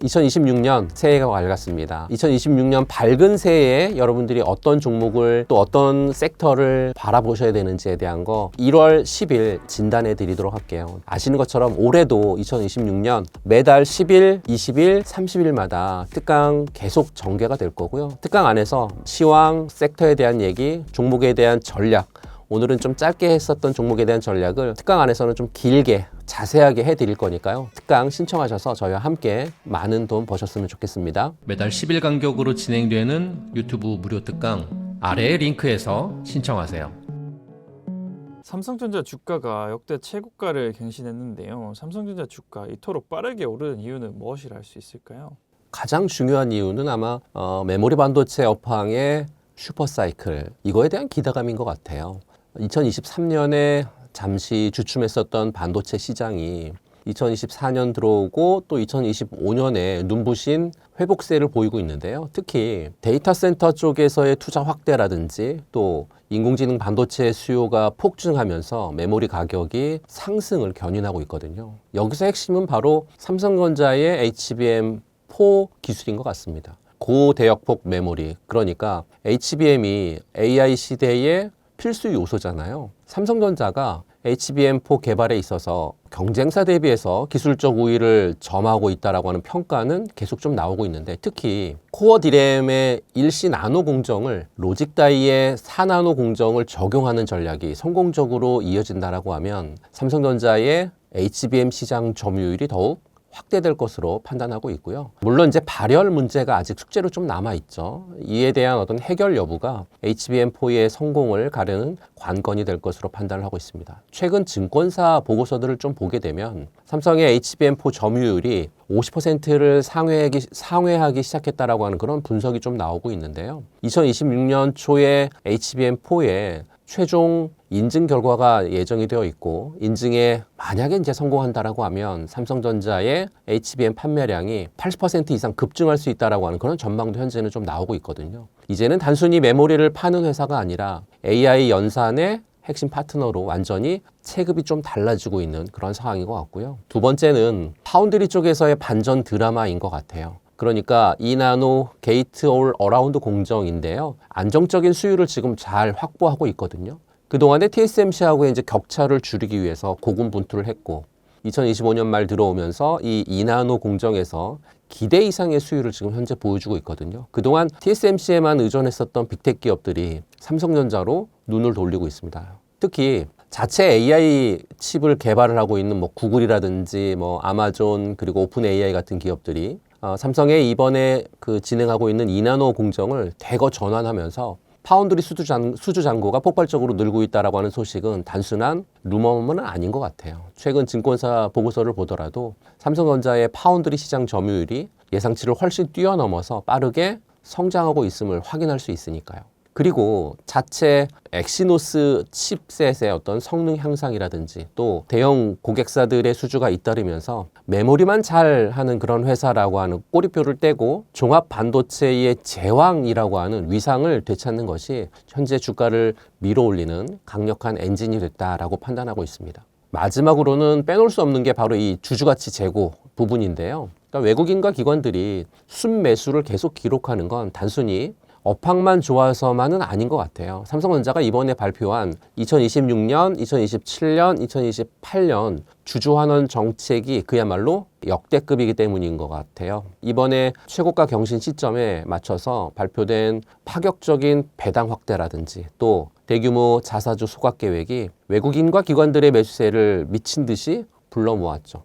2026년 새해가 밝았습니다. 2026년 밝은 새해에 여러분들이 어떤 종목을 또 어떤 섹터를 바라보셔야 되는지에 대한 거 1월 10일 진단해 드리도록 할게요. 아시는 것처럼 올해도 2026년 매달 10일, 20일, 30일마다 특강 계속 전개가 될 거고요. 특강 안에서 시황, 섹터에 대한 얘기, 종목에 대한 전략, 오늘은 좀 짧게 했었던 종목에 대한 전략을 특강 안에서는 좀 길게 자세하게 해드릴 거니까요. 특강 신청하셔서 저희와 함께 많은 돈 버셨으면 좋겠습니다. 매달 10일 간격으로 진행되는 유튜브 무료 특강 아래의 링크에서 신청하세요. 삼성전자 주가가 역대 최고가를 갱신했는데요. 삼성전자 주가 이토록 빠르게 오르는 이유는 무엇이라 할 수 있을까요? 가장 중요한 이유는 아마 메모리 반도체 업황의 슈퍼사이클, 이거에 대한 기대감인 것 같아요. 2023년에 잠시 주춤했었던 반도체 시장이 2024년 들어오고 또 2025년에 눈부신 회복세를 보이고 있는데요. 특히 데이터 센터 쪽에서의 투자 확대라든지 또 인공지능 반도체 수요가 폭증하면서 메모리 가격이 상승을 견인하고 있거든요. 여기서 핵심은 바로 삼성전자의 HBM4 기술인 것 같습니다. 고대역폭 메모리, 그러니까 HBM이 AI 시대의 필수 요소잖아요. 삼성전자가 HBM4 개발에 있어서 경쟁사 대비해서 기술적 우위를 점하고 있다라고 하는 평가는 계속 좀 나오고 있는데, 특히 코어 디램의 1C 나노 공정을 로직 다이의 4나노 공정을 적용하는 전략이 성공적으로 이어진다라고 하면 삼성전자의 HBM 시장 점유율이 더욱 확대될 것으로 판단하고 있고요. 물론 이제 발열 문제가 아직 숙제로 좀 남아있죠. 이에 대한 어떤 해결 여부가 HBM4의 성공을 가르는 관건이 될 것으로 판단을 하고 있습니다. 최근 증권사 보고서들을 좀 보게 되면 삼성의 HBM4 점유율이 50%를 상회하기 시작했다라고 하는 그런 분석이 좀 나오고 있는데요. 2026년 초에 HBM4의 최종 인증 결과가 예정이 되어 있고, 인증에 만약에 이제 성공한다라고 하면 삼성전자의 HBM 판매량이 80% 이상 급증할 수 있다라고 하는 그런 전망도 현재는 좀 나오고 있거든요. 이제는 단순히 메모리를 파는 회사가 아니라 AI 연산의 핵심 파트너로 완전히 체급이 좀 달라지고 있는 그런 상황인 것 같고요. 두 번째는 파운드리 쪽에서의 반전 드라마인 것 같아요. 그러니까 2나노 게이트 올 어라운드 공정인데요. 안정적인 수율을 지금 잘 확보하고 있거든요. 그동안에 TSMC하고의 이제 격차를 줄이기 위해서 고군분투를 했고, 2025년 말 들어오면서 이 2나노 공정에서 기대 이상의 수율을 지금 현재 보여주고 있거든요. 그동안 TSMC에만 의존했었던 빅텍 기업들이 삼성전자로 눈을 돌리고 있습니다. 특히 자체 AI 칩을 개발을 하고 있는 구글이라든지 아마존, 그리고 오픈 AI 같은 기업들이 삼성의 이번에 진행하고 있는 2나노 공정을 대거 전환하면서 파운드리 수주 잔고가 폭발적으로 늘고 있다라고 하는 소식은 단순한 루머는 아닌 것 같아요. 최근 증권사 보고서를 보더라도 삼성전자의 파운드리 시장 점유율이 예상치를 훨씬 뛰어넘어서 빠르게 성장하고 있음을 확인할 수 있으니까요. 그리고 자체 엑시노스 칩셋의 어떤 성능 향상이라든지 또 대형 고객사들의 수주가 잇따르면서 메모리만 잘 하는 그런 회사라고 하는 꼬리표를 떼고 종합 반도체의 제왕이라고 하는 위상을 되찾는 것이 현재 주가를 밀어올리는 강력한 엔진이 됐다라고 판단하고 있습니다. 마지막으로는 빼놓을 수 없는 게 바로 이 주주가치 재고 부분인데요. 그러니까 외국인과 기관들이 순매수를 계속 기록하는 건 단순히 업황만 좋아서만은 아닌 것 같아요. 삼성전자가 이번에 발표한 2026년, 2027년, 2028년 주주환원 정책이 그야말로 역대급이기 때문인 것 같아요. 이번에 최고가 경신 시점에 맞춰서 발표된 파격적인 배당 확대라든지 또 대규모 자사주 소각 계획이 외국인과 기관들의 매수세를 미친 듯이 불러 모았죠.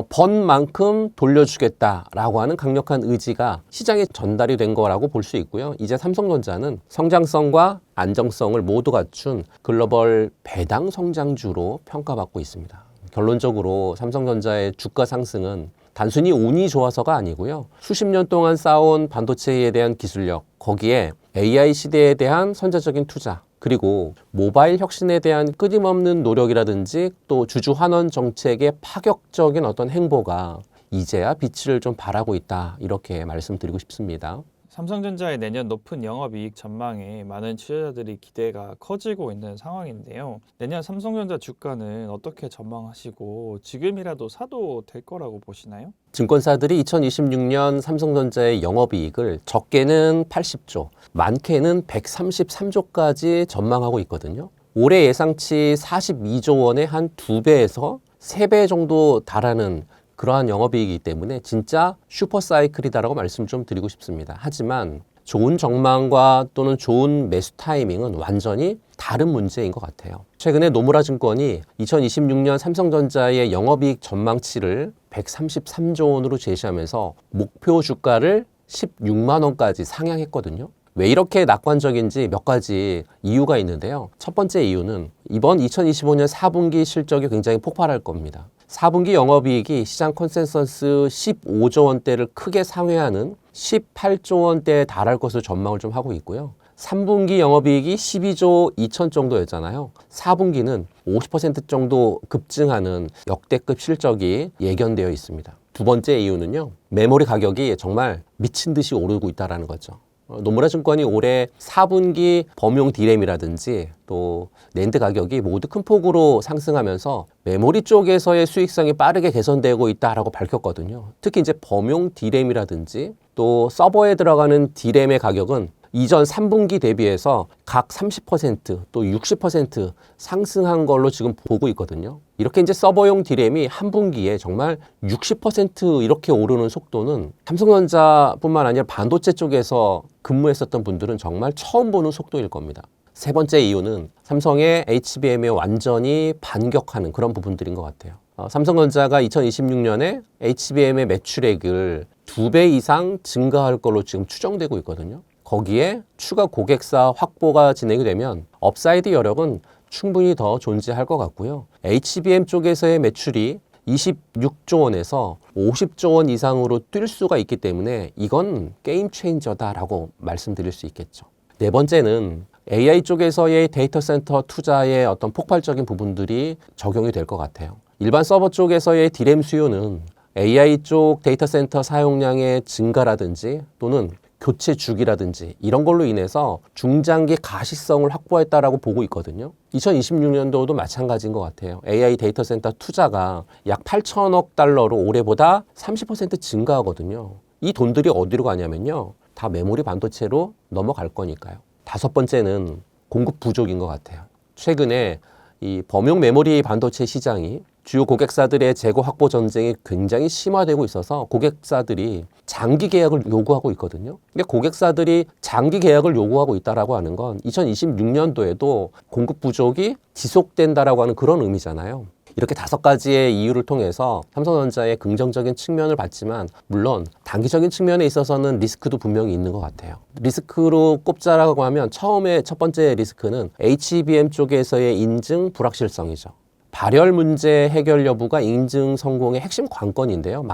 번 만큼 돌려주겠다라고 하는 강력한 의지가 시장에 전달이 된 거라고 볼 수 있고요. 이제 삼성전자는 성장성과 안정성을 모두 갖춘 글로벌 배당 성장주로 평가받고 있습니다. 결론적으로 삼성전자의 주가 상승은 단순히 운이 좋아서가 아니고요. 수십 년 동안 쌓아온 반도체에 대한 기술력, 거기에 AI 시대에 대한 선제적인 투자, 그리고 모바일 혁신에 대한 끊임없는 노력이라든지 또 주주 환원 정책의 파격적인 어떤 행보가 이제야 빛을 좀 발하고 있다, 이렇게 말씀드리고 싶습니다. 삼성전자의 내년 높은 영업이익 전망에 많은 투자자들이 기대가 커지고 있는 상황인데요. 내년 삼성전자 주가는 어떻게 전망하시고 지금이라도 사도 될 거라고 보시나요? 증권사들이 2026년 삼성전자의 영업이익을 적게는 80조, 많게는 133조까지 전망하고 있거든요. 올해 예상치 42조 원의 한 2배에서 3배 정도 달하는 그러한 영업이익이기 때문에 진짜 슈퍼사이클이다라고 말씀 좀 드리고 싶습니다. 하지만 좋은 전망과 또는 좋은 매수 타이밍은 완전히 다른 문제인 것 같아요. 최근에 노무라 증권이 2026년 삼성전자의 영업이익 전망치를 133조 원으로 제시하면서 목표 주가를 16만 원까지 상향했거든요. 왜 이렇게 낙관적인지 몇 가지 이유가 있는데요. 첫 번째 이유는 이번 2025년 4분기 실적이 굉장히 폭발할 겁니다. 4분기 영업이익이 시장 컨센서스 15조 원대를 크게 상회하는 18조 원대에 달할 것으로 전망을 좀 하고 있고요. 3분기 영업이익이 12조 2천 정도였잖아요. 4분기는 50% 정도 급증하는 역대급 실적이 예견되어 있습니다. 두 번째 이유는요. 메모리 가격이 정말 미친 듯이 오르고 있다는 거죠. 노무라 증권이 올해 4분기 범용 D램이라든지 또 낸드 가격이 모두 큰 폭으로 상승하면서 메모리 쪽에서의 수익성이 빠르게 개선되고 있다라고 밝혔거든요. 특히 이제 범용 D램이라든지 또 서버에 들어가는 D램의 가격은 이전 3분기 대비해서 각 30% 또 60% 상승한 걸로 지금 보고 있거든요. 이렇게 이제 서버용 D램이 한 분기에 정말 60% 이렇게 오르는 속도는 삼성전자뿐만 아니라 반도체 쪽에서 근무했었던 분들은 정말 처음 보는 속도일 겁니다. 세 번째 이유는 삼성의 HBM에 완전히 반격하는 그런 부분들인 것 같아요. 삼성전자가 2026년에 HBM의 매출액을 2배 이상 증가할 걸로 지금 추정되고 있거든요. 거기에 추가 고객사 확보가 진행이 되면 업사이드 여력은 충분히 더 존재할 것 같고요. HBM 쪽에서의 매출이 26조 원에서 50조 원 이상으로 뛸 수가 있기 때문에 이건 게임 체인저다라고 말씀드릴 수 있겠죠. 네 번째는 AI 쪽에서의 데이터 센터 투자의 어떤 폭발적인 부분들이 적용이 될 것 같아요. 일반 서버 쪽에서의 D램 수요는 AI 쪽 데이터 센터 사용량의 증가라든지 또는 교체 주기라든지 이런 걸로 인해서 중장기 가시성을 확보했다라고 보고 있거든요. 2026년도도 마찬가지인 것 같아요. AI 데이터 센터 투자가 약 8천억 달러로 올해보다 30% 증가하거든요. 이 돈들이 어디로 가냐면요. 다 메모리 반도체로 넘어갈 거니까요. 다섯 번째는 공급 부족인 것 같아요. 최근에 이 범용 메모리 반도체 시장이 주요 고객사들의 재고 확보 전쟁이 굉장히 심화되고 있어서 고객사들이 장기 계약을 요구하고 있거든요. 그러니까 고객사들이 장기 계약을 요구하고 있다라고 하는 건 2026년도에도 공급 부족이 지속된다라고 하는 그런 의미잖아요. 이렇게 5가지의 이유를 통해서 삼성전자의 긍정적인 측면을 봤지만 물론 단기적인 측면에 있어서는 리스크도 분명히 있는 것 같아요. 리스크로 꼽자라고 하면 처음에 첫 번째 리스크는 HBM 쪽에서의 인증 불확실성이죠. 발열 문제 해결 여부가 인증 성공의 핵심 관건인데요.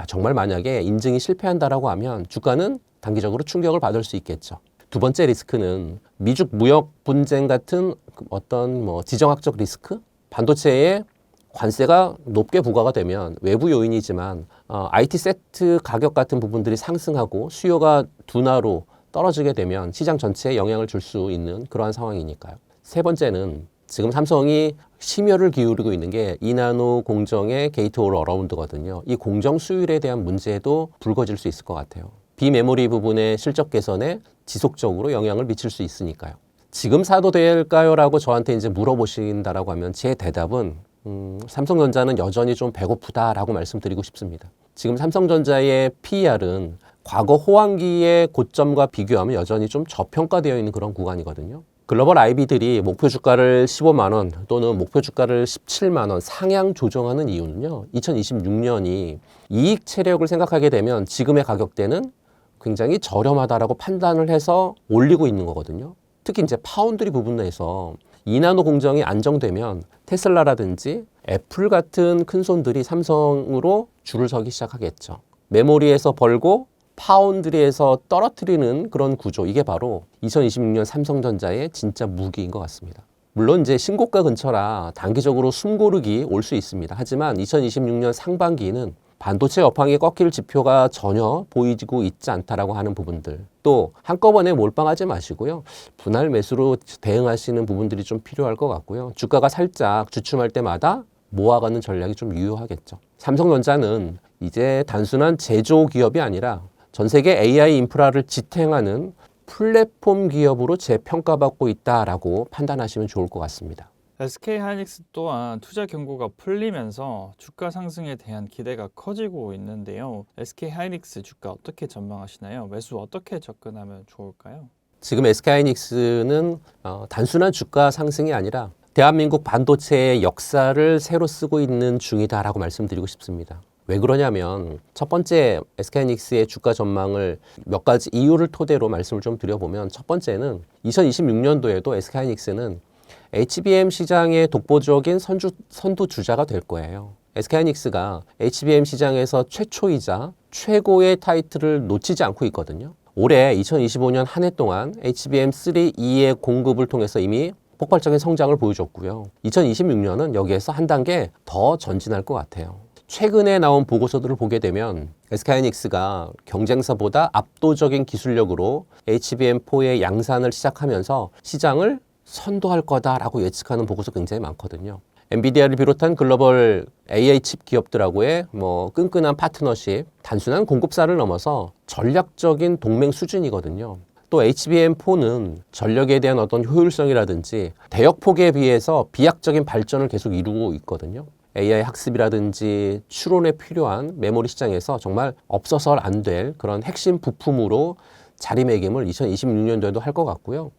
정말 만약에 인증이 실패한다라고 하면 주가는 단기적으로 충격을 받을 수 있겠죠. 두 번째 리스크는 미중 무역 분쟁 같은 어떤 지정학적 리스크? 반도체에 관세가 높게 부과가 되면 외부 요인이지만 IT 세트 가격 같은 부분들이 상승하고 수요가 둔화로 떨어지게 되면 시장 전체에 영향을 줄 수 있는 그러한 상황이니까요. 세 번째는 지금 삼성이 심혈을 기울이고 있는 게 2나노 공정의 게이트 올 어라운드거든요. 이 공정 수율에 대한 문제도 불거질 수 있을 것 같아요. 비메모리 부분의 실적 개선에 지속적으로 영향을 미칠 수 있으니까요. 지금 사도 될까요? 라고 저한테 이제 물어보신다라고 하면 제 대답은 삼성전자는 여전히 좀 배고프다라고 말씀드리고 싶습니다. 지금 삼성전자의 PER은 과거 호황기의 고점과 비교하면 여전히 좀 저평가되어 있는 그런 구간이거든요. 글로벌 IB들이 목표 주가를 15만 원 또는 목표 주가를 17만 원 상향 조정하는 이유는요. 2026년이 이익 체력을 생각하게 되면 지금의 가격대는 굉장히 저렴하다라고 판단을 해서 올리고 있는 거거든요. 특히 이제 파운드리 부분에서 2나노 공정이 안정되면 테슬라라든지 애플 같은 큰 손들이 삼성으로 줄을 서기 시작하겠죠. 메모리에서 벌고 파운드리에서 떨어뜨리는 그런 구조, 이게 바로 2026년 삼성전자의 진짜 무기인 것 같습니다. 물론 이제 신고가 근처라 단기적으로 숨고르기 올 수 있습니다. 하지만 2026년 상반기는 반도체 업황이 꺾일 지표가 전혀 보이고 있지 않다라고 하는 부분들, 또 한꺼번에 몰빵하지 마시고요. 분할 매수로 대응하시는 부분들이 좀 필요할 것 같고요. 주가가 살짝 주춤할 때마다 모아가는 전략이 좀 유효하겠죠. 삼성전자는 이제 단순한 제조 기업이 아니라 전 세계 AI 인프라를 지탱하는 플랫폼 기업으로 재평가받고 있다라고 판단하시면 좋을 것 같습니다. SK하이닉스 또한 투자 경고가 풀리면서 주가 상승에 대한 기대가 커지고 있는데요. SK하이닉스 주가 어떻게 전망하시나요? 매수 어떻게 접근하면 좋을까요? 지금 SK하이닉스는 단순한 주가 상승이 아니라 대한민국 반도체의 역사를 새로 쓰고 있는 중이다라고 말씀드리고 싶습니다. 왜 그러냐면 첫 번째 SK하이닉스의 주가 전망을 몇 가지 이유를 토대로 말씀을 좀 드려보면, 첫 번째는 2026년도에도 SK하이닉스는 HBM 시장의 독보적인 선두 주자가 될 거예요. SK하이닉스가 HBM 시장에서 최초이자 최고의 타이틀을 놓치지 않고 있거든요. 올해 2025년 한 해 동안 HBM3E의 공급을 통해서 이미 폭발적인 성장을 보여줬고요. 2026년은 여기에서 한 단계 더 전진할 것 같아요. 최근에 나온 보고서들을 보게 되면 SK하이닉스가 경쟁사보다 압도적인 기술력으로 HBM4의 양산을 시작하면서 시장을 선도할 거다라고 예측하는 보고서 굉장히 많거든요. 엔비디아를 비롯한 글로벌 AI 칩 기업들하고의 끈끈한 파트너십, 단순한 공급사를 넘어서 전략적인 동맹 수준이거든요. 또 HBM4는 전력에 대한 어떤 효율성이라든지 대역폭에 비해서 비약적인 발전을 계속 이루고 있거든요. AI 학습이라든지 추론에 필요한 메모리 시장에서 정말 없어서는 안 될 그런 핵심 부품으로 자리매김을 2026년도에도 할 것 같고요.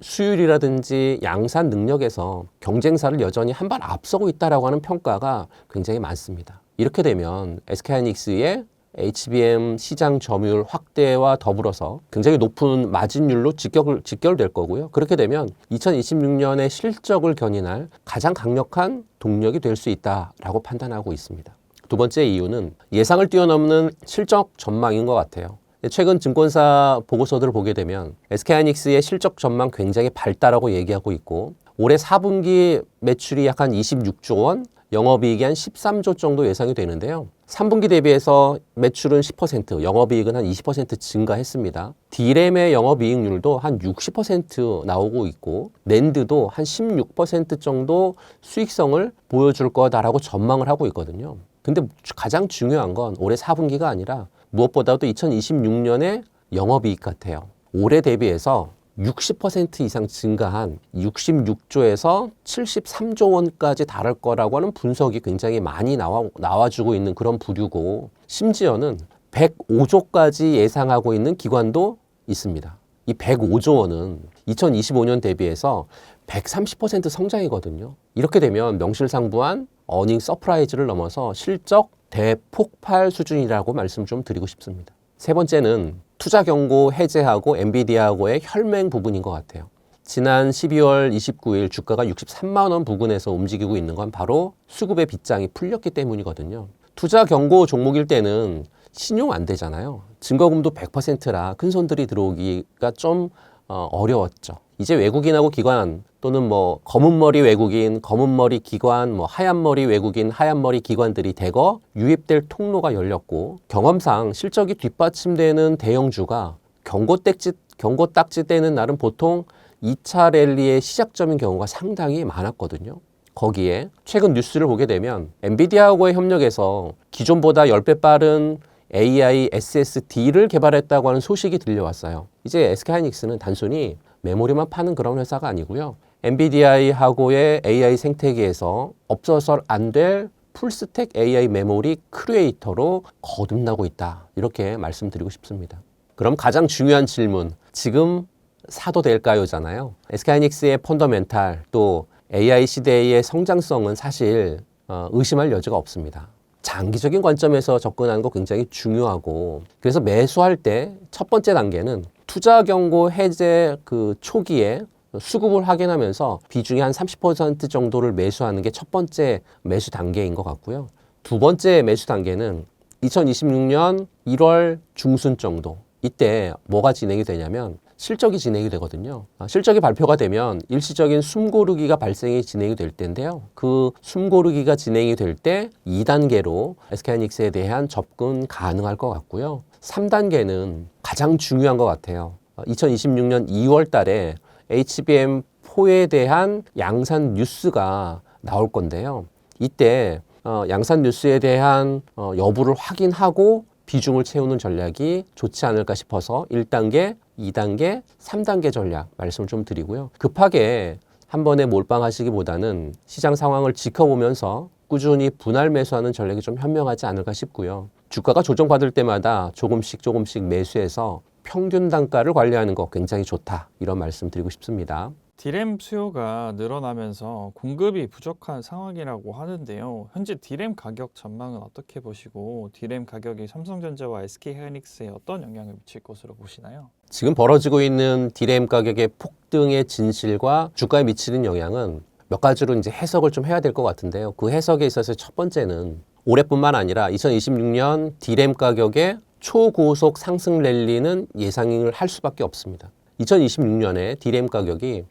수율이라든지 양산 능력에서 경쟁사를 여전히 한 발 앞서고 있다라고 하는 평가가 굉장히 많습니다. 이렇게 되면 SK하이닉스의 HBM 시장 점유율 확대와 더불어서 굉장히 높은 마진율로 직결될 거고요. 그렇게 되면 2026년의 실적을 견인할 가장 강력한 동력이 될 수 있다라고 판단하고 있습니다. 두 번째 이유는 예상을 뛰어넘는 실적 전망인 것 같아요. 최근 증권사 보고서들을 보게 되면 SK하이닉스의 실적 전망 굉장히 밝다라고 얘기하고 있고, 올해 4분기 매출이 약 한 26조 원, 영업이익이 한 13조 정도 예상이 되는데요. 3분기 대비해서 매출은 10%, 영업이익은 한 20% 증가했습니다. D램의 영업이익률도 한 60% 나오고 있고, 낸드도 한 16% 정도 수익성을 보여줄 거다라고 전망을 하고 있거든요. 근데 가장 중요한 건 올해 4분기가 아니라 무엇보다도 2026년의 영업이익 같아요. 올해 대비해서 60% 이상 증가한 66조에서 73조 원까지 달할 거라고 하는 분석이 굉장히 많이 나와주고 있는 그런 부류고, 심지어는 105조까지 예상하고 있는 기관도 있습니다. 이 105조 원은 2025년 대비해서 130% 성장이거든요. 이렇게 되면 명실상부한 어닝 서프라이즈를 넘어서 실적 대폭발 수준이라고 말씀 좀 드리고 싶습니다. 세 번째는 투자 경고 해제하고 엔비디아하고의 혈맹 부분인 것 같아요. 지난 12월 29일 주가가 63만 원 부근에서 움직이고 있는 건 바로 수급의 빗장이 풀렸기 때문이거든요. 투자 경고 종목일 때는 신용 안 되잖아요. 증거금도 100%라 큰 손들이 들어오기가 좀 어려웠죠. 이제 외국인하고 기관 또는 검은 머리 외국인, 검은 머리 기관, 하얀 머리 외국인, 하얀 머리 기관들이 대거 유입될 통로가 열렸고, 경험상 실적이 뒷받침되는 대형주가 경고 딱지 떼는 날은 보통 2차 랠리의 시작점인 경우가 상당히 많았거든요. 거기에 최근 뉴스를 보게 되면 엔비디아하고의 협력해서 기존보다 10배 빠른 AI SSD를 개발했다고 하는 소식이 들려왔어요. 이제 SK하이닉스는 단순히 메모리만 파는 그런 회사가 아니고요. 엔비디아하고의 AI 생태계에서 없어서는 안 될 풀스택 AI 메모리 크리에이터로 거듭나고 있다. 이렇게 말씀드리고 싶습니다. 그럼 가장 중요한 질문, 지금 사도 될까요?잖아요. SK하이닉스의 펀더멘탈 또 AI 시대의 성장성은 사실 의심할 여지가 없습니다. 장기적인 관점에서 접근하는 거 굉장히 중요하고, 그래서 매수할 때 첫 번째 단계는 투자 경고 해제 초기에 수급을 확인하면서 비중이 한 30% 정도를 매수하는 게 첫 번째 매수 단계인 것 같고요. 두 번째 매수 단계는 2026년 1월 중순 정도, 이때 뭐가 진행이 되냐면 실적이 진행이 되거든요. 실적이 발표가 되면 일시적인 숨고르기가 발생이 진행이 될 텐데요. 그 숨고르기가 진행이 될 때 2단계로 SK하이닉스에 대한 접근 가능할 것 같고요. 3단계는 가장 중요한 것 같아요. 2026년 2월 달에 HBM4에 대한 양산 뉴스가 나올 건데요. 이때 양산 뉴스에 대한 여부를 확인하고 비중을 채우는 전략이 좋지 않을까 싶어서 1단계, 2단계, 3단계 전략 말씀을 좀 드리고요. 급하게 한 번에 몰빵하시기보다는 시장 상황을 지켜보면서 꾸준히 분할 매수하는 전략이 좀 현명하지 않을까 싶고요. 주가가 조정받을 때마다 조금씩 매수해서 평균 단가를 관리하는 거 굉장히 좋다. 이런 말씀 드리고 싶습니다. 디램 수요가 늘어나면서 공급이 부족한 상황이라고 하는데요. 현재 디램 가격 전망은 어떻게 보시고 디램 가격이 삼성전자와 SK하이닉스에 어떤 영향을 미칠 것으로 보시나요? 지금 벌어지고 있는 디램 가격의 폭등의 진실과 주가에 미치는 영향은 몇 가지로 이제 해석을 좀 해야 될 것 같은데요. 그 해석에 있어서 첫 번째는 올해뿐만 아니라 2026년 디램 가격의 초고속 상승 랠리는 예상을 할 수밖에 없습니다. 2026년에 디램 가격이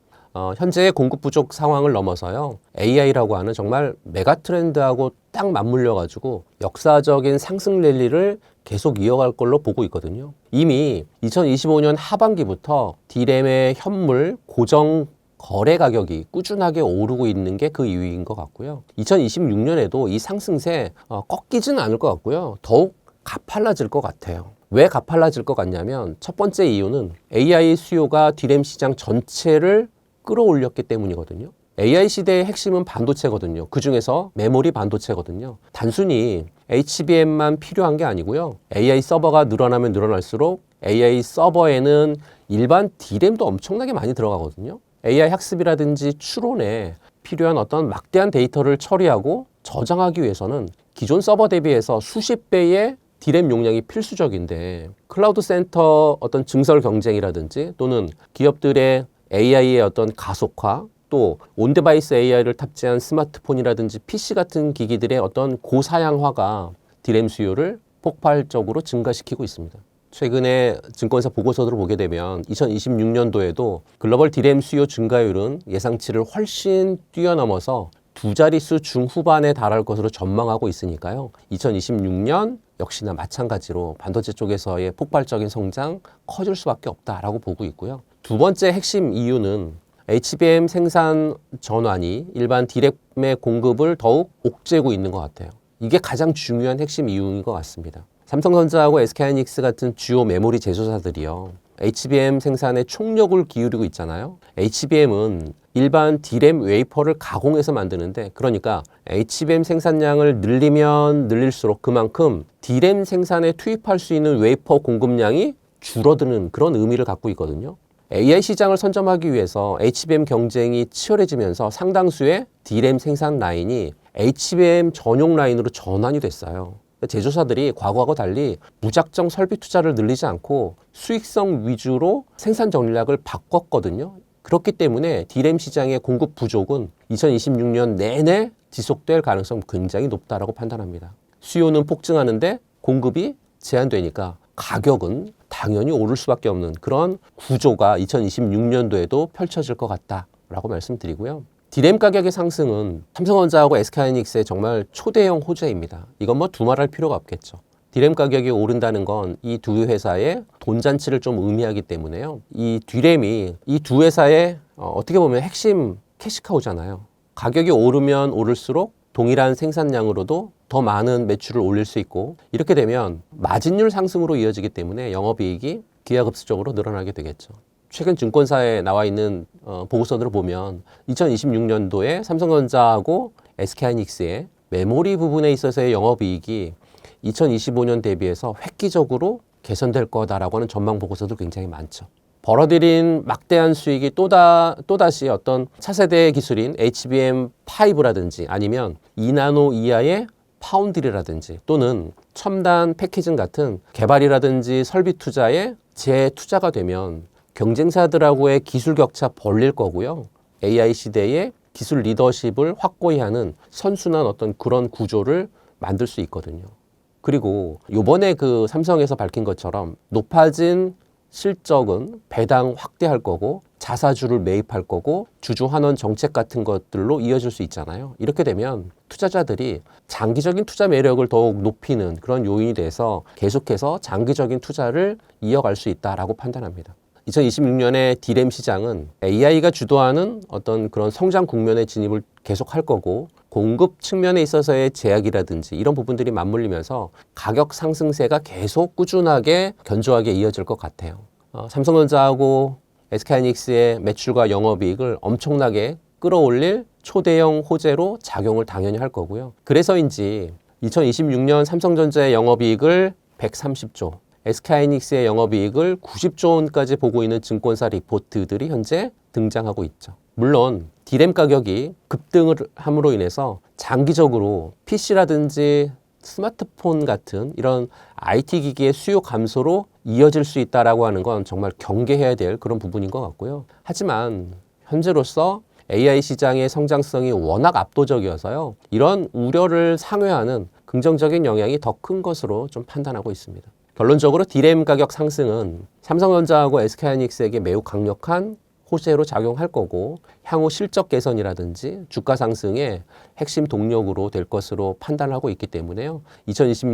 현재의 공급 부족 상황을 넘어서요. AI라고 하는 정말 메가 트렌드하고 딱 맞물려 가지고 역사적인 상승 랠리를 계속 이어갈 걸로 보고 있거든요. 이미 2025년 하반기부터 디램의 현물 고정 거래 가격이 꾸준하게 오르고 있는 게 그 이유인 것 같고요. 2026년에도 이 상승세 꺾이지는 않을 것 같고요. 더욱 가팔라질 것 같아요. 왜 가팔라질 것 같냐면 첫 번째 이유는 AI 수요가 디램 시장 전체를 끌어올렸기 때문이거든요. AI 시대의 핵심은 반도체거든요. 그중에서 메모리 반도체거든요. 단순히 HBM만 필요한 게 아니고요. AI 서버가 늘어나면 늘어날수록 AI 서버에는 일반 디램도 엄청나게 많이 들어가거든요. AI 학습이라든지 추론에 필요한 어떤 막대한 데이터를 처리하고 저장하기 위해서는 기존 서버 대비해서 수십 배의 디램 용량이 필수적인데 클라우드 센터 어떤 증설 경쟁이라든지 또는 기업들의 AI의 어떤 가속화 또 온데바이스 AI를 탑재한 스마트폰이라든지 PC 같은 기기들의 어떤 고사양화가 디램 수요를 폭발적으로 증가시키고 있습니다. 최근에 증권사 보고서들을 보게 되면 2026년도에도 글로벌 디램 수요 증가율은 예상치를 훨씬 뛰어넘어서 두 자릿수 중후반에 달할 것으로 전망하고 있으니까요. 2026년 역시나 마찬가지로 반도체 쪽에서의 폭발적인 성장 커질 수밖에 없다라고 보고 있고요. 두 번째 핵심 이유는 HBM 생산 전환이 일반 디램의 공급을 더욱 옥죄고 있는 것 같아요. 이게 가장 중요한 핵심 이유인 것 같습니다. 삼성전자하고 SK하이닉스 같은 주요 메모리 제조사들이요. HBM 생산에 총력을 기울이고 있잖아요. HBM은 일반 디램 웨이퍼를 가공해서 만드는데 그러니까 HBM 생산량을 늘리면 늘릴수록 그만큼 디램 생산에 투입할 수 있는 웨이퍼 공급량이 줄어드는 그런 의미를 갖고 있거든요. AI 시장을 선점하기 위해서 HBM 경쟁이 치열해지면서 상당수의 디램 생산 라인이 HBM 전용 라인으로 전환이 됐어요. 제조사들이 과거하고 달리 무작정 설비 투자를 늘리지 않고 수익성 위주로 생산 전략을 바꿨거든요. 그렇기 때문에 디램 시장의 공급 부족은 2026년 내내 지속될 가능성이 굉장히 높다라고 판단합니다. 수요는 폭증하는데 공급이 제한되니까 가격은 당연히 오를 수밖에 없는 그런 구조가 2026년도에도 펼쳐질 것 같다라고 말씀드리고요. 디램 가격의 상승은 삼성전자하고 SK하이닉스의 정말 초대형 호재입니다. 이건 뭐 두말할 필요가 없겠죠. 디램 가격이 오른다는 건 이 두 회사의 돈잔치를 좀 의미하기 때문에요. 이 디램이 이 두 회사의 어떻게 보면 핵심 캐시카우잖아요. 가격이 오르면 오를수록 동일한 생산량으로도 더 많은 매출을 올릴 수 있고 이렇게 되면 마진율 상승으로 이어지기 때문에 영업이익이 기하급수적으로 늘어나게 되겠죠. 최근 증권사에 나와 있는 보고서들을 보면 2026년도에 삼성전자하고 SK하이닉스의 메모리 부분에 있어서의 영업이익이 2025년 대비해서 획기적으로 개선될 거다라고 하는 전망 보고서도 굉장히 많죠. 벌어들인 막대한 수익이 또다시 어떤 차세대 기술인 HBM5라든지 아니면 2나노 이하의 파운드리라든지 또는 첨단 패키징 같은 개발이라든지 설비 투자에 재투자가 되면 경쟁사들하고의 기술 격차 벌릴 거고요. AI 시대의 기술 리더십을 확고히 하는 선순환 어떤 그런 구조를 만들 수 있거든요. 그리고 요번에 그 삼성에서 밝힌 것처럼 높아진 실적은 배당 확대할 거고 자사주를 매입할 거고 주주 환원 정책 같은 것들로 이어질 수 있잖아요. 이렇게 되면 투자자들이 장기적인 투자 매력을 더욱 높이는 그런 요인이 돼서 계속해서 장기적인 투자를 이어갈 수 있다라고 판단합니다. 2026년에 D램 시장은 AI가 주도하는 어떤 그런 성장 국면에 진입을 계속할 거고 공급 측면에 있어서의 제약이라든지 이런 부분들이 맞물리면서 가격 상승세가 계속 꾸준하게 견조하게 이어질 것 같아요. 삼성전자하고 SK하이닉스의 매출과 영업이익을 엄청나게 끌어올릴 초대형 호재로 작용을 당연히 할 거고요. 그래서인지 2026년 삼성전자의 영업이익을 130조, SK하이닉스의 영업이익을 90조 원까지 보고 있는 증권사 리포트들이 현재 등장하고 있죠. 물론 D램 가격이 급등을 함으로 인해서 장기적으로 PC라든지 스마트폰 같은 이런 IT 기기의 수요 감소로 이어질 수 있다라고 하는 건 정말 경계해야 될 그런 부분인 것 같고요. 하지만 현재로서 AI 시장의 성장성이 워낙 압도적이어서요. 이런 우려를 상회하는 긍정적인 영향이 더 큰 것으로 좀 판단하고 있습니다. 결론적으로 D램 가격 상승은 삼성전자하고 SK하이닉스에게 매우 강력한 호재로 작용할 거고 향후 실적 개선이라든지 주가 상승의 핵심 동력으로 될 것으로 판단하고 있기 때문에요.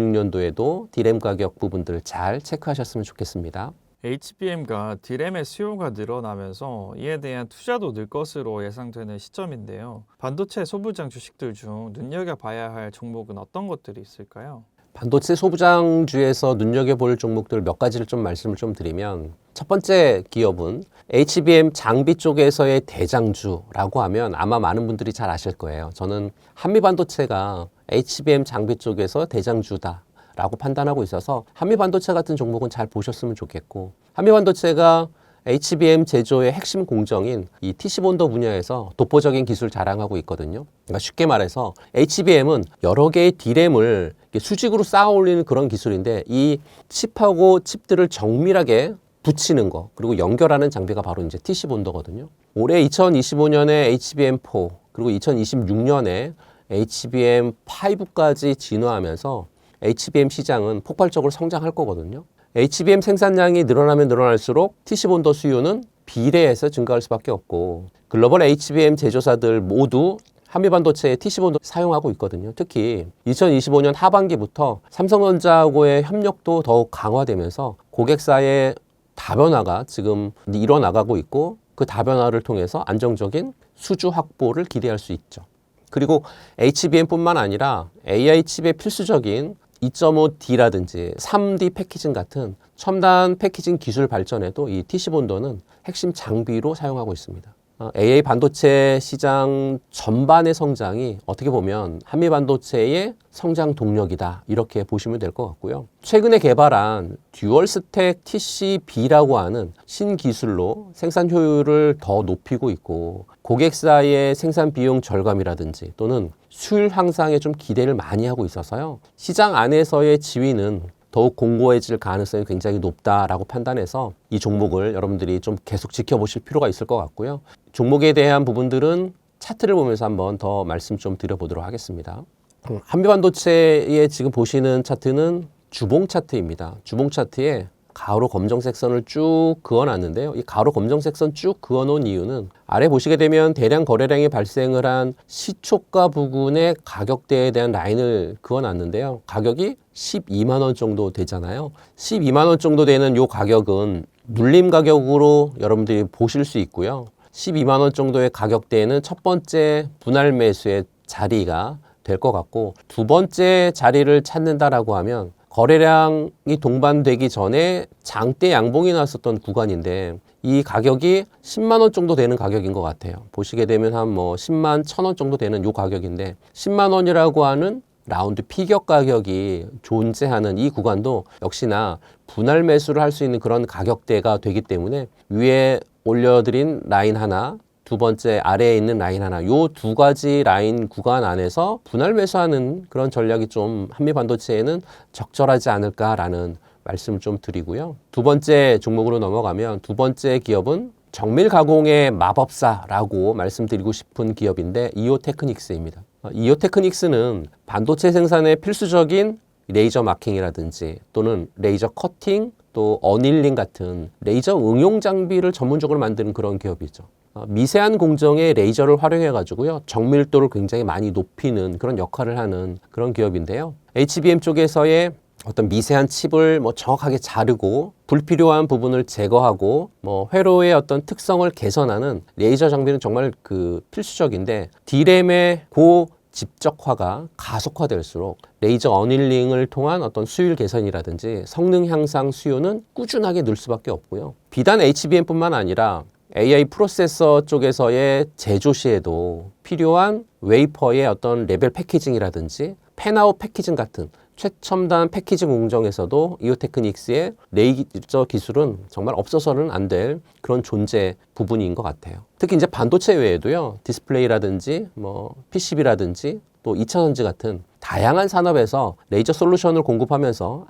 2026년도에도 D램 가격 부분들 잘 체크하셨으면 좋겠습니다. HBM과 D램의 수요가 늘어나면서 이에 대한 투자도 늘 것으로 예상되는 시점인데요. 반도체 소부장 주식들 중 눈여겨봐야 할 종목은 어떤 것들이 있을까요? 반도체 소부장주에서 눈여겨볼 종목들 몇 가지를 좀 말씀을 좀 드리면 첫 번째 기업은 HBM 장비 쪽에서의 대장주라고 하면 아마 많은 분들이 잘 아실 거예요. 저는 한미반도체가 HBM 장비 쪽에서 대장주다라고 판단하고 있어서 한미반도체 같은 종목은 잘 보셨으면 좋겠고 한미반도체가 HBM 제조의 핵심 공정인 이 TC본더 분야에서 독보적인 기술 자랑하고 있거든요. 그러니까 쉽게 말해서 HBM은 여러 개의 D램을 수직으로 쌓아 올리는 그런 기술인데 이 칩하고 칩들을 정밀하게 붙이는 거 그리고 연결하는 장비가 바로 이제 TC본더거든요. 올해 2025년에 HBM4 그리고 2026년에 HBM5까지 진화하면서 HBM 시장은 폭발적으로 성장할 거거든요. HBM 생산량이 늘어나면 늘어날수록 TC본더 수요는 비례해서 증가할 수밖에 없고 글로벌 HBM 제조사들 모두 한미반도체의 TC본더 사용하고 있거든요. 특히 2025년 하반기부터 삼성전자하고의 협력도 더욱 강화되면서 고객사의 다변화가 지금 일어나가고 있고 그 다변화를 통해서 안정적인 수주 확보를 기대할 수 있죠. 그리고 HBM뿐만 아니라 AI 칩의 필수적인 2.5D라든지 3D 패키징 같은 첨단 패키징 기술 발전에도 이 TC본더는 핵심 장비로 사용하고 있습니다. AI 반도체 시장 전반의 성장이 어떻게 보면 한미 반도체의 성장 동력이다 이렇게 보시면 될 것 같고요. 최근에 개발한 듀얼 스택 TCB라고 하는 신기술로 생산 효율을 더 높이고 있고 고객사의 생산 비용 절감이라든지 또는 수율 향상에 좀 기대를 많이 하고 있어서요. 시장 안에서의 지위는 더욱 공고해질 가능성이 굉장히 높다라고 판단해서 이 종목을 여러분들이 좀 계속 지켜보실 필요가 있을 것 같고요. 종목에 대한 부분들은 차트를 보면서 한번 더 말씀 좀 드려보도록 하겠습니다. 한미반도체에 지금 보시는 차트는 주봉 차트입니다. 주봉 차트에 가로 검정색 선을 쭉 그어놨는데요. 이 가로 검정색 선 쭉 그어놓은 이유는 아래 보시게 되면 대량 거래량이 발생을 한 시초가 부근의 가격대에 대한 라인을 그어놨는데요. 가격이 12만 원 정도 되잖아요. 12만 원 정도 되는 이 가격은 눌림 가격으로 여러분들이 보실 수 있고요. 12만 원 정도의 가격대에는 첫 번째 분할 매수의 자리가 될 것 같고 두 번째 자리를 찾는다라고 하면 거래량이 동반되기 전에 장대 양봉이 나왔었던 구간인데 이 가격이 10만 원 정도 되는 가격인 것 같아요. 보시게 되면 한 10만 1,000원 정도 되는 이 가격인데 10만 원이라고 하는 라운드 피겨 가격이 존재하는 이 구간도 역시나 분할 매수를 할 수 있는 그런 가격대가 되기 때문에 위에 올려드린 라인 하나 두 번째 아래에 있는 라인 하나 요 두 가지 라인 구간 안에서 분할 매수하는 그런 전략이 좀 한미반도체에는 적절하지 않을까라는 말씀을 좀 드리고요. 두 번째 종목으로 넘어가면 두 번째 기업은 정밀 가공의 마법사라고 말씀드리고 싶은 기업인데 이오테크닉스입니다. 이오테크닉스는 반도체 생산에 필수적인 레이저 마킹이라든지 또는 레이저 커팅 또 어닐링 같은 레이저 응용 장비를 전문적으로 만드는 그런 기업이죠. 미세한 공정에 레이저를 활용해 가지고요, 정밀도를 굉장히 많이 높이는 그런 역할을 하는 그런 기업인데요. HBM 쪽에서의 어떤 미세한 칩을 뭐 정확하게 자르고 불필요한 부분을 제거하고 뭐 회로의 어떤 특성을 개선하는 레이저 장비는 정말 그 필수적인데, D램의 고집적화가 가속화될수록 레이저 어닐링을 통한 어떤 수율 개선이라든지 성능 향상 수요는 꾸준하게 늘 수밖에 없고요. 비단 HBM뿐만 아니라 AI 프로세서 쪽에서의 제조 시에도 필요한 웨이퍼의 어떤 레벨 패키징이라든지 팬아웃 패키징 같은 최첨단 패키징 공정에서도 이오테크닉스의 레이저 기술은 정말 없어서는 안 될 그런 존재 부분인 것 같아요. 특히 이제 반도체 외에도요, 디스플레이라든지 뭐 PCB라든지 또 2차 전지 같은 다양한 산업에서 레이저 솔루션을 공급하면서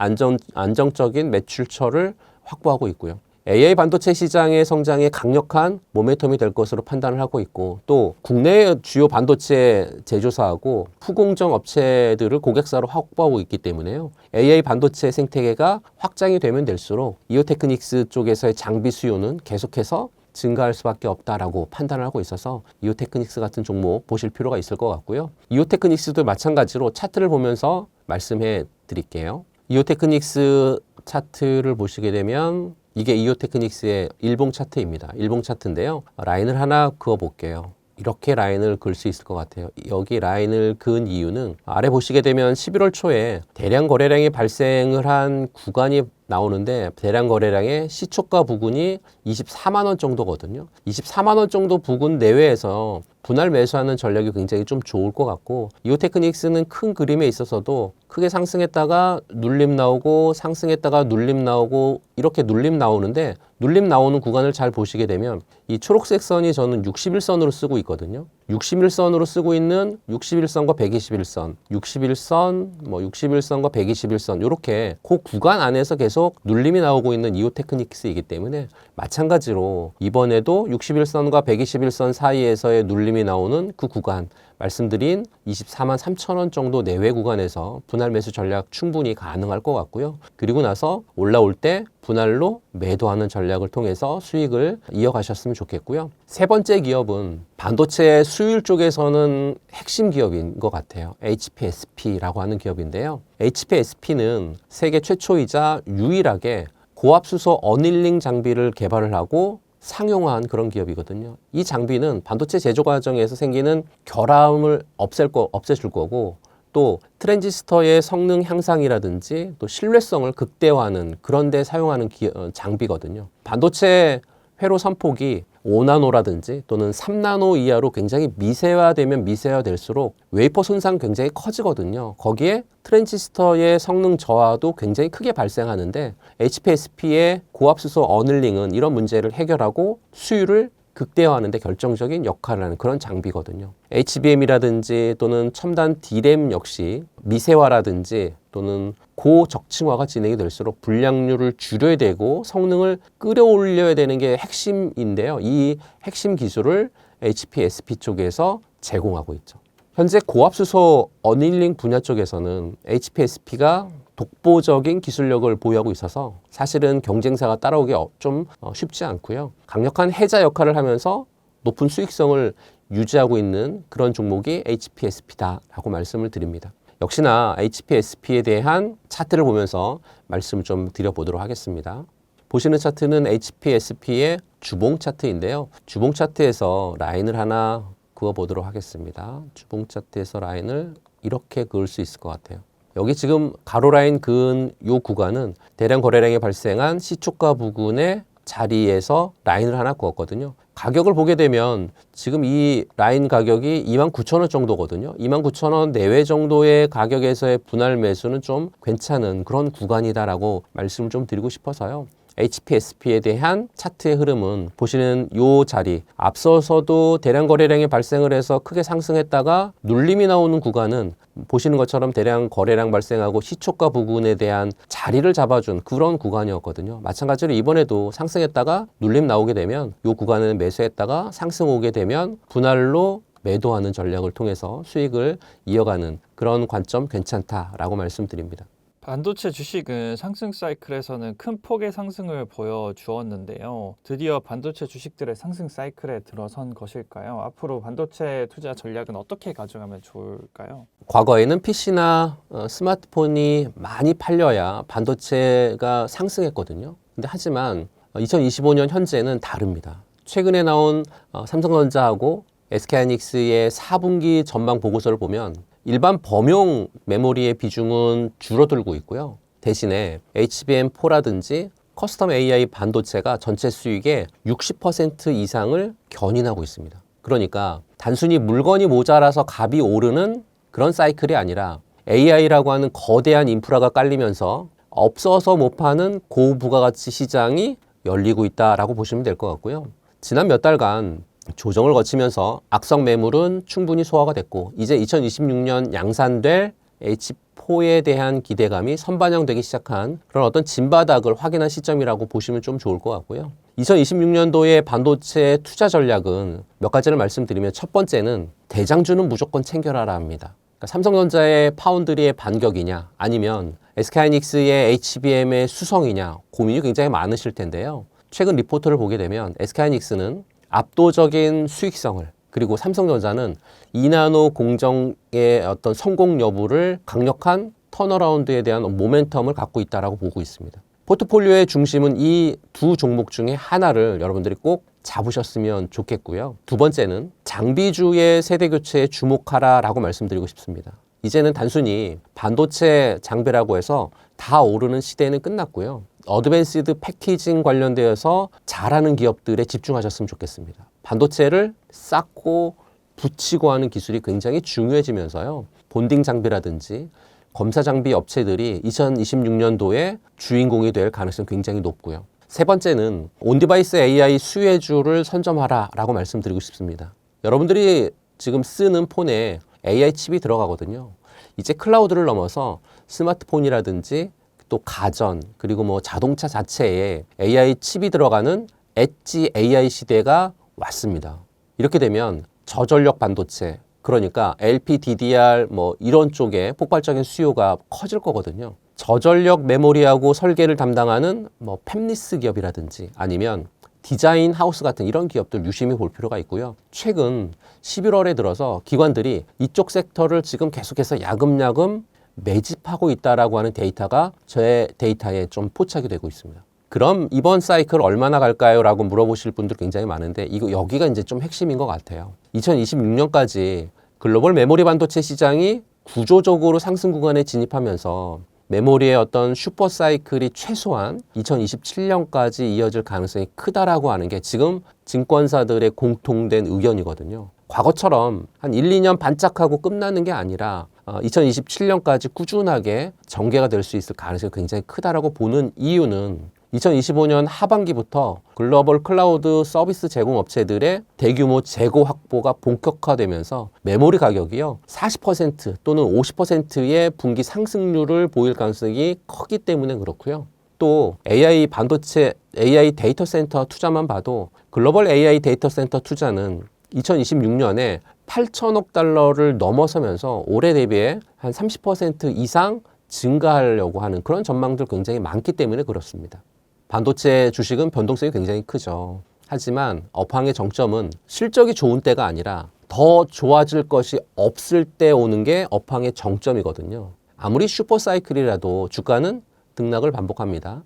안정적인 매출처를 확보하고 있고요. AI 반도체 시장의 성장에 강력한 모멘텀이 될 것으로 판단을 하고 있고, 또 국내의 주요 반도체 제조사하고 후공정 업체들을 고객사로 확보하고 있기 때문에요. AI 반도체 생태계가 확장이 되면 될수록 이오테크닉스 쪽에서의 장비 수요는 계속해서 증가할 수밖에 없다라고 판단을 하고 있어서 이오테크닉스 같은 종목 보실 필요가 있을 것 같고요. 이오테크닉스도 마찬가지로 차트를 보면서 말씀해 드릴게요. 이오테크닉스 차트를 보시게 되면 이게 이오테크닉스의 일봉 차트입니다. 일봉 차트인데요. 라인을 하나 그어 볼게요. 이렇게 라인을 그을 수 있을 것 같아요. 여기 라인을 그은 이유는 아래 보시게 되면 11월 초에 대량 거래량이 발생을 한 구간이 나오는데, 대량 거래량의 시초가 부근이 24만 원 정도거든요. 24만 원 정도 부근 내외에서 분할 매수하는 전략이 굉장히 좀 좋을 것 같고, 이오테크닉스는 큰 그림에 있어서도 크게 상승했다가 눌림 나오고 상승했다가 눌림 나오고 이렇게 눌림 나오는데, 눌림 나오는 구간을 잘 보시게 되면 이 초록색 선이 저는 61선으로 쓰고 있거든요. 61선으로 쓰고 있는 61선과 121선, 61선, 뭐 61선과 121선 이렇게 그 구간 안에서 계속 눌림이 나오고 있는 이오테크닉스이기 때문에, 마찬가지로 이번에도 61선과 121선 사이에서의 눌림이 나오는 그 구간, 말씀드린 24만 3천 원 정도 내외 구간에서 분할 매수 전략 충분히 가능할 것 같고요. 그리고 나서 올라올 때 분할로 매도하는 전략을 통해서 수익을 이어가셨으면 좋겠고요. 세 번째 기업은 반도체 수율 쪽에서는 핵심 기업인 것 같아요. HPSP라고 하는 기업인데요. HPSP는 세계 최초이자 유일하게 고압수소 어닐링 장비를 개발을 하고 상용화한 그런 기업이거든요. 이 장비는 반도체 제조 과정에서 생기는 결함을 없애줄 거고, 또 트랜지스터의 성능 향상이라든지 또 신뢰성을 극대화하는 그런 데 사용하는 장비거든요. 반도체 회로 선폭이 5나노라든지 또는 3나노 이하로 굉장히 미세화되면 미세화될수록 웨이퍼 손상 굉장히 커지거든요. 거기에 트랜지스터의 성능 저하도 굉장히 크게 발생하는데, HPSP의 고압수소 어닐링은 이런 문제를 해결하고 수율을 극대화하는 데 결정적인 역할을 하는 그런 장비거든요. HBM이라든지 또는 첨단 D램 역시 미세화라든지 또는 고적층화가 진행이 될수록 불량률을 줄여야 되고 성능을 끌어올려야 되는 게 핵심인데요. 이 핵심 기술을 HPSP 쪽에서 제공하고 있죠. 현재 고압수소 어닐링 분야 쪽에서는 HPSP가 독보적인 기술력을 보유하고 있어서 사실은 경쟁사가 따라오기 좀 쉽지 않고요. 강력한 해자 역할을 하면서 높은 수익성을 유지하고 있는 그런 종목이 HPSP다라고 말씀을 드립니다. 역시나 HPSP에 대한 차트를 보면서 말씀을 좀 드려보도록 하겠습니다. 보시는 차트는 HPSP의 주봉 차트인데요. 주봉 차트에서 라인을 하나 그어보도록 하겠습니다. 주봉 차트에서 라인을 이렇게 그을 수 있을 것 같아요. 여기 지금 가로 라인 그은 요 구간은 대량 거래량이 발생한 시초가 부근의 자리에서 라인을 하나 그었거든요. 가격을 보게 되면 지금 이 라인 가격이 29,000원 정도거든요. 29,000원 내외 정도의 가격에서의 분할 매수는 좀 괜찮은 그런 구간이다라고 말씀을 좀 드리고 싶어서요. HPSP에 대한 차트의 흐름은 보시는 요 자리, 앞서서도 대량 거래량이 발생을 해서 크게 상승했다가 눌림이 나오는 구간은 보시는 것처럼 대량 거래량 발생하고 시초가 부근에 대한 자리를 잡아준 그런 구간이었거든요. 마찬가지로 이번에도 상승했다가 눌림 나오게 되면 요 구간은 매수했다가 상승 오게 되면 분할로 매도하는 전략을 통해서 수익을 이어가는 그런 관점 괜찮다라고 말씀드립니다. 반도체 주식은 상승 사이클에서는 큰 폭의 상승을 보여주었는데요. 드디어 반도체 주식들의 상승 사이클에 들어선 것일까요? 앞으로 반도체 투자 전략은 어떻게 가져가면 좋을까요? 과거에는 PC나 스마트폰이 많이 팔려야 반도체가 상승했거든요. 근데 하지만 2025년 현재는 다릅니다. 최근에 나온 삼성전자하고 SK하이닉스의 4분기 전망 보고서를 보면 일반 범용 메모리의 비중은 줄어들고 있고요. 대신에 HBM4라든지 커스텀 AI 반도체가 전체 수익의 60% 이상을 견인하고 있습니다. 그러니까 단순히 물건이 모자라서 값이 오르는 그런 사이클이 아니라 AI라고 하는 거대한 인프라가 깔리면서 없어서 못 파는 고부가가치 시장이 열리고 있다라고 보시면 될 것 같고요. 지난 몇 달간 조정을 거치면서 악성 매물은 충분히 소화가 됐고 이제 2026년 양산될 H4에 대한 기대감이 선반영되기 시작한 그런 어떤 진바닥을 확인한 시점이라고 보시면 좀 좋을 것 같고요. 2026년도의 반도체 투자 전략은 몇 가지를 말씀드리면 첫 번째는 대장주는 무조건 챙겨라라 합니다. 그러니까 삼성전자의 파운드리의 반격이냐 아니면 SK하이닉스의 HBM의 수성이냐 고민이 굉장히 많으실 텐데요. 최근 리포트를 보게 되면 SK하이닉스는 압도적인 수익성을 그리고 삼성전자는 2나노 공정의 어떤 성공 여부를 강력한 턴어라운드에 대한 모멘텀을 갖고 있다고 보고 있습니다. 포트폴리오의 중심은 이 두 종목 중에 하나를 여러분들이 꼭 잡으셨으면 좋겠고요. 두 번째는 장비주의 세대 교체에 주목하라라고 말씀드리고 싶습니다. 이제는 단순히 반도체 장비라고 해서 다 오르는 시대는 끝났고요. 어드밴시드 패키징 관련되어서 잘하는 기업들에 집중하셨으면 좋겠습니다. 반도체를 쌓고 붙이고 하는 기술이 굉장히 중요해지면서요. 본딩 장비라든지 검사 장비 업체들이 2026년도에 주인공이 될 가능성이 굉장히 높고요. 세 번째는 온디바이스 AI 수혜주를 선점하라라고 말씀드리고 싶습니다. 여러분들이 지금 쓰는 폰에 AI 칩이 들어가거든요. 이제 클라우드를 넘어서 스마트폰이라든지 또 가전 그리고 뭐 자동차 자체에 AI 칩이 들어가는 엣지 AI 시대가 왔습니다. 이렇게 되면 저전력 반도체 그러니까 LPDDR 뭐 이런 쪽에 폭발적인 수요가 커질 거거든요. 저전력 메모리하고 설계를 담당하는 뭐 팹리스 기업이라든지 아니면 디자인 하우스 같은 이런 기업들 유심히 볼 필요가 있고요. 최근 11월에 들어서 기관들이 이쪽 섹터를 지금 계속해서 야금야금 매집하고 있다라고 하는 데이터가 제 데이터에 좀 포착이 되고 있습니다. 그럼 이번 사이클 얼마나 갈까요? 라고 물어보실 분들 굉장히 많은데 여기가 이제 좀 핵심인 것 같아요. 2026년까지 글로벌 메모리 반도체 시장이 구조적으로 상승 구간에 진입하면서 메모리의 어떤 슈퍼 사이클이 최소한 2027년까지 이어질 가능성이 크다라고 하는 게 지금 증권사들의 공통된 의견이거든요. 과거처럼 한 1, 2년 반짝하고 끝나는 게 아니라 2027년까지 꾸준하게 전개가 될 수 있을 가능성이 굉장히 크다라고 보는 이유는 2025년 하반기부터 글로벌 클라우드 서비스 제공 업체들의 대규모 재고 확보가 본격화되면서 메모리 가격이요 40% 또는 50%의 분기 상승률을 보일 가능성이 크기 때문에 그렇고요. 또 AI 반도체, AI 데이터 센터 투자만 봐도 글로벌 AI 데이터 센터 투자는 2026년에 8천억 달러를 넘어서면서 올해 대비해 한 30% 이상 증가하려고 하는 그런 전망들 굉장히 많기 때문에 그렇습니다. 반도체 주식은 변동성이 굉장히 크죠. 하지만 업황의 정점은 실적이 좋은 때가 아니라 더 좋아질 것이 없을 때 오는 게 업황의 정점이거든요. 아무리 슈퍼사이클이라도 주가는 등락을 반복합니다.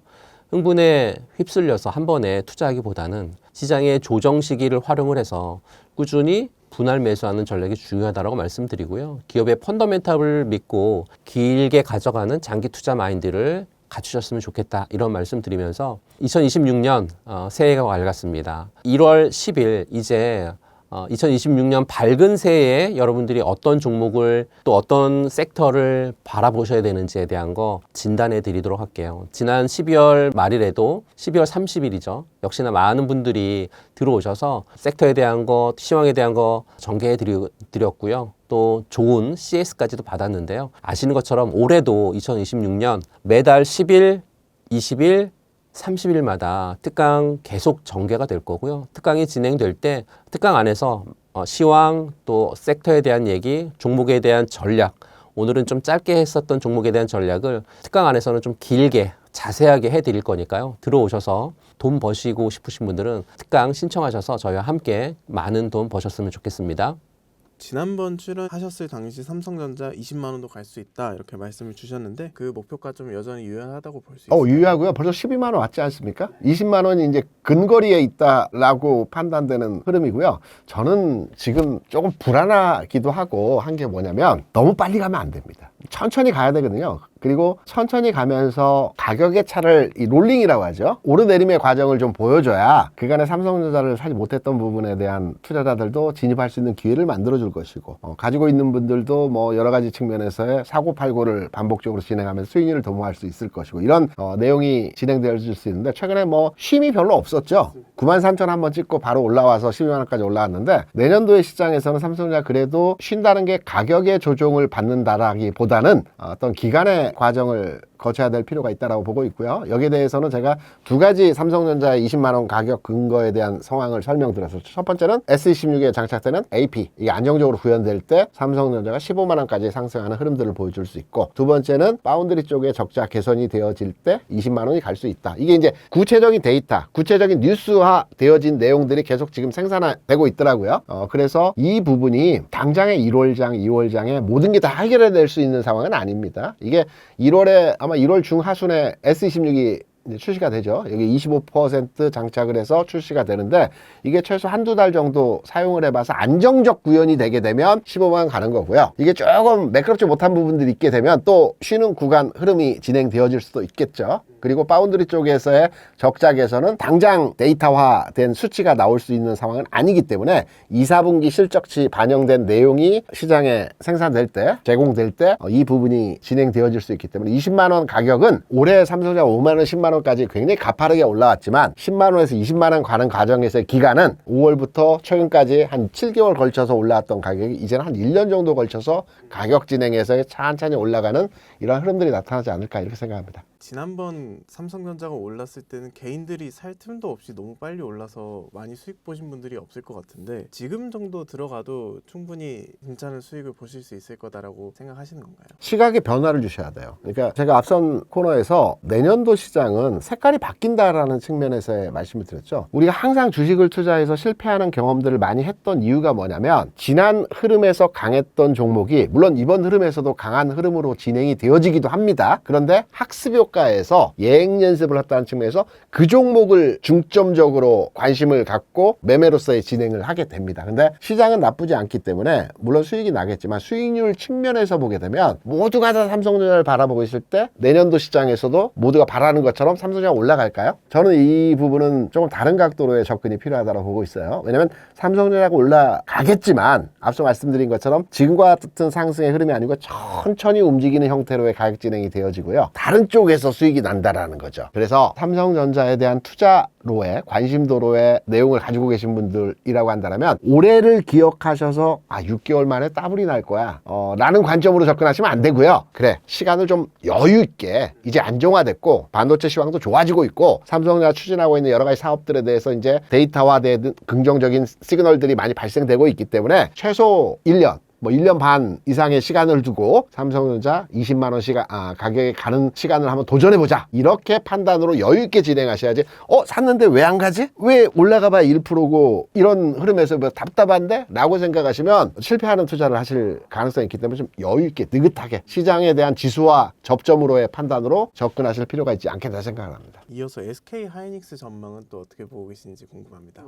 흥분에 휩쓸려서 한 번에 투자하기보다는 시장의 조정 시기를 활용을 해서 꾸준히 분할 매수하는 전략이 중요하다고 말씀드리고요. 기업의 펀더멘탈을 믿고 길게 가져가는 장기 투자 마인드를 갖추셨으면 좋겠다 이런 말씀 드리면서 2026년 새해가 밝았습니다. 1월 10일 이제 2026년 밝은 새해에 여러분들이 어떤 종목을 또 어떤 섹터를 바라보셔야 되는지에 대한 거 진단해 드리도록 할게요. 지난 12월 말일에도 12월 30일이죠. 역시나 많은 분들이 들어오셔서 섹터에 대한 거, 시황에 대한 거 전개해 드렸고요. 또 좋은 CS까지도 받았는데요. 아시는 것처럼 올해도 2026년 매달 10일, 20일, 30일마다 특강 계속 전개가 될 거고요. 특강이 진행될 때 특강 안에서 시황 또 섹터에 대한 얘기, 종목에 대한 전략 오늘은 좀 짧게 했었던 종목에 대한 전략을 특강 안에서는 좀 길게 자세하게 해드릴 거니까요. 들어오셔서 돈 버시고 싶으신 분들은 특강 신청하셔서 저희와 함께 많은 돈 버셨으면 좋겠습니다. 지난번 출연하셨을 당시 삼성전자 20만 원도 갈 수 있다 이렇게 말씀을 주셨는데 그 목표가 좀 여전히 유효하다고 볼 수 있어요. 유효하고요. 벌써 12만 원 왔지 않습니까? 20만 원이 이제 근거리에 있다라고 판단되는 흐름이고요. 저는 지금 조금 불안하기도 하고 한 게 뭐냐면 너무 빨리 가면 안 됩니다. 천천히 가야 되거든요. 그리고 천천히 가면서 가격의 차를 이 롤링이라고 하죠. 오르내림의 과정을 좀 보여줘야 그간의 삼성전자를 사지 못했던 부분에 대한 투자자들도 진입할 수 있는 기회를 만들어줄 것이고 가지고 있는 분들도 뭐 여러 가지 측면에서의 사고팔고를 반복적으로 진행하면서 수익률을 도모할 수 있을 것이고 이런 내용이 진행되어질 수 있는데 최근에 뭐 쉼이 별로 없었죠. 93,000 한번 찍고 바로 올라와서 12만 원까지 올라왔는데 내년도의 시장에서는 삼성전자 그래도 쉰다는 게 가격의 조정을 받는다라기보다는 어떤 기간의 과정을 거쳐야 될 필요가 있다고 보고 있고요. 여기에 대해서는 제가 두 가지 삼성전자의 20만 원 가격 근거에 대한 상황을 설명드렸어요. 첫 번째는 S26에 장착되는 AP 이게 안정적으로 구현될 때 삼성전자가 15만 원까지 상승하는 흐름들을 보여줄 수 있고 두 번째는 파운드리 쪽에 적자 개선이 되어질 때 20만 원이 갈 수 있다. 이게 이제 구체적인 데이터, 구체적인 뉴스화 되어진 내용들이 계속 지금 생산되고 있더라고요. 그래서 이 부분이 당장의 1월장, 2월장에 모든 게 다 해결될 수 있는 상황은 아닙니다. 이게 1월에 아마 1월 중하순에 S26이 이제 출시가 되죠. 여기 25% 장착을 해서 출시가 되는데 이게 최소 한두 달 정도 사용을 해봐서 안정적 구현이 되게 되면 15만 원 가는 거고요. 이게 조금 매끄럽지 못한 부분들이 있게 되면 또 쉬는 구간 흐름이 진행되어질 수도 있겠죠. 그리고 파운드리 쪽에서의 적자 개선은 당장 데이터화된 수치가 나올 수 있는 상황은 아니기 때문에 2, 4분기 실적치 반영된 내용이 시장에 생산될 때, 제공될 때 이 부분이 진행되어질 수 있기 때문에 20만 원 가격은 올해 삼성전자 5만 원, 10만 원까지 굉장히 가파르게 올라왔지만 10만 원에서 20만 원 가는 과정에서의 기간은 5월부터 최근까지 한 7개월 걸쳐서 올라왔던 가격이 이제는 한 1년 정도 걸쳐서 가격 진행에서 천천히 올라가는 이런 흐름들이 나타나지 않을까 이렇게 생각합니다. 지난번 삼성전자가 올랐을 때는 개인들이 살 틈도 없이 너무 빨리 올라서 많이 수익 보신 분들이 없을 것 같은데 지금 정도 들어가도 충분히 괜찮은 수익을 보실 수 있을 거다라고 생각하시는 건가요? 시각의 변화를 주셔야 돼요. 그러니까 제가 앞선 코너에서 내년도 시장은 색깔이 바뀐다라는 측면에서의 말씀을 드렸죠. 우리가 항상 주식을 투자해서 실패하는 경험들을 많이 했던 이유가 뭐냐면 지난 흐름에서 강했던 종목이 물론 이번 흐름에서도 강한 흐름으로 진행이 되어지기도 합니다. 그런데 학습 효과에서 예행 연습을 했다는 측면에서 그 종목을 중점적으로 관심을 갖고 매매로서의 진행을 하게 됩니다. 근데 시장은 나쁘지 않기 때문에 물론 수익이 나겠지만 수익률 측면에서 보게 되면 모두가 다 삼성전자를 바라보고 있을 때 내년도 시장에서도 모두가 바라는 것처럼 삼성전자가 올라갈까요? 저는 이 부분은 조금 다른 각도로의 접근이 필요하다고 보고 있어요. 왜냐면 삼성전자가 올라가겠지만 앞서 말씀드린 것처럼 지금과 같은 상승의 흐름이 아니고 천천히 움직이는 형태로의 가격 진행이 되어지고요. 다른 쪽에서 수익이 난다라는 거죠. 그래서 삼성전자에 대한 투자로의 관심도로의 내용을 가지고 계신 분들이라고 한다면 올해를 기억하셔서 6개월 만에 따블이 날 거야 라는 관점으로 접근하시면 안 되고요. 그래, 시간을 좀 여유 있게 이제 안정화됐고 반도체 시황도 좋아지고 있고 삼성전자가 추진하고 있는 여러 가지 사업들에 대해서 이제 데이터화된 긍정적인 시그널들이 많이 발생되고 있기 때문에 최소 1년 1년 반 이상의 시간을 두고 삼성전자 20만 원 가격에 가는 시간을 한번 도전해보자. 이렇게 판단으로 여유있게 진행하셔야지 샀는데 왜 안 가지? 왜 올라가봐야 1%고 이런 흐름에서 뭐 답답한데? 라고 생각하시면 실패하는 투자를 하실 가능성이 있기 때문에 좀 여유있게 느긋하게 시장에 대한 지수와 접점으로의 판단으로 접근하실 필요가 있지 않겠다 생각을 합니다. 이어서 SK 하이닉스 전망은 또 어떻게 보고 계시는지 궁금합니다.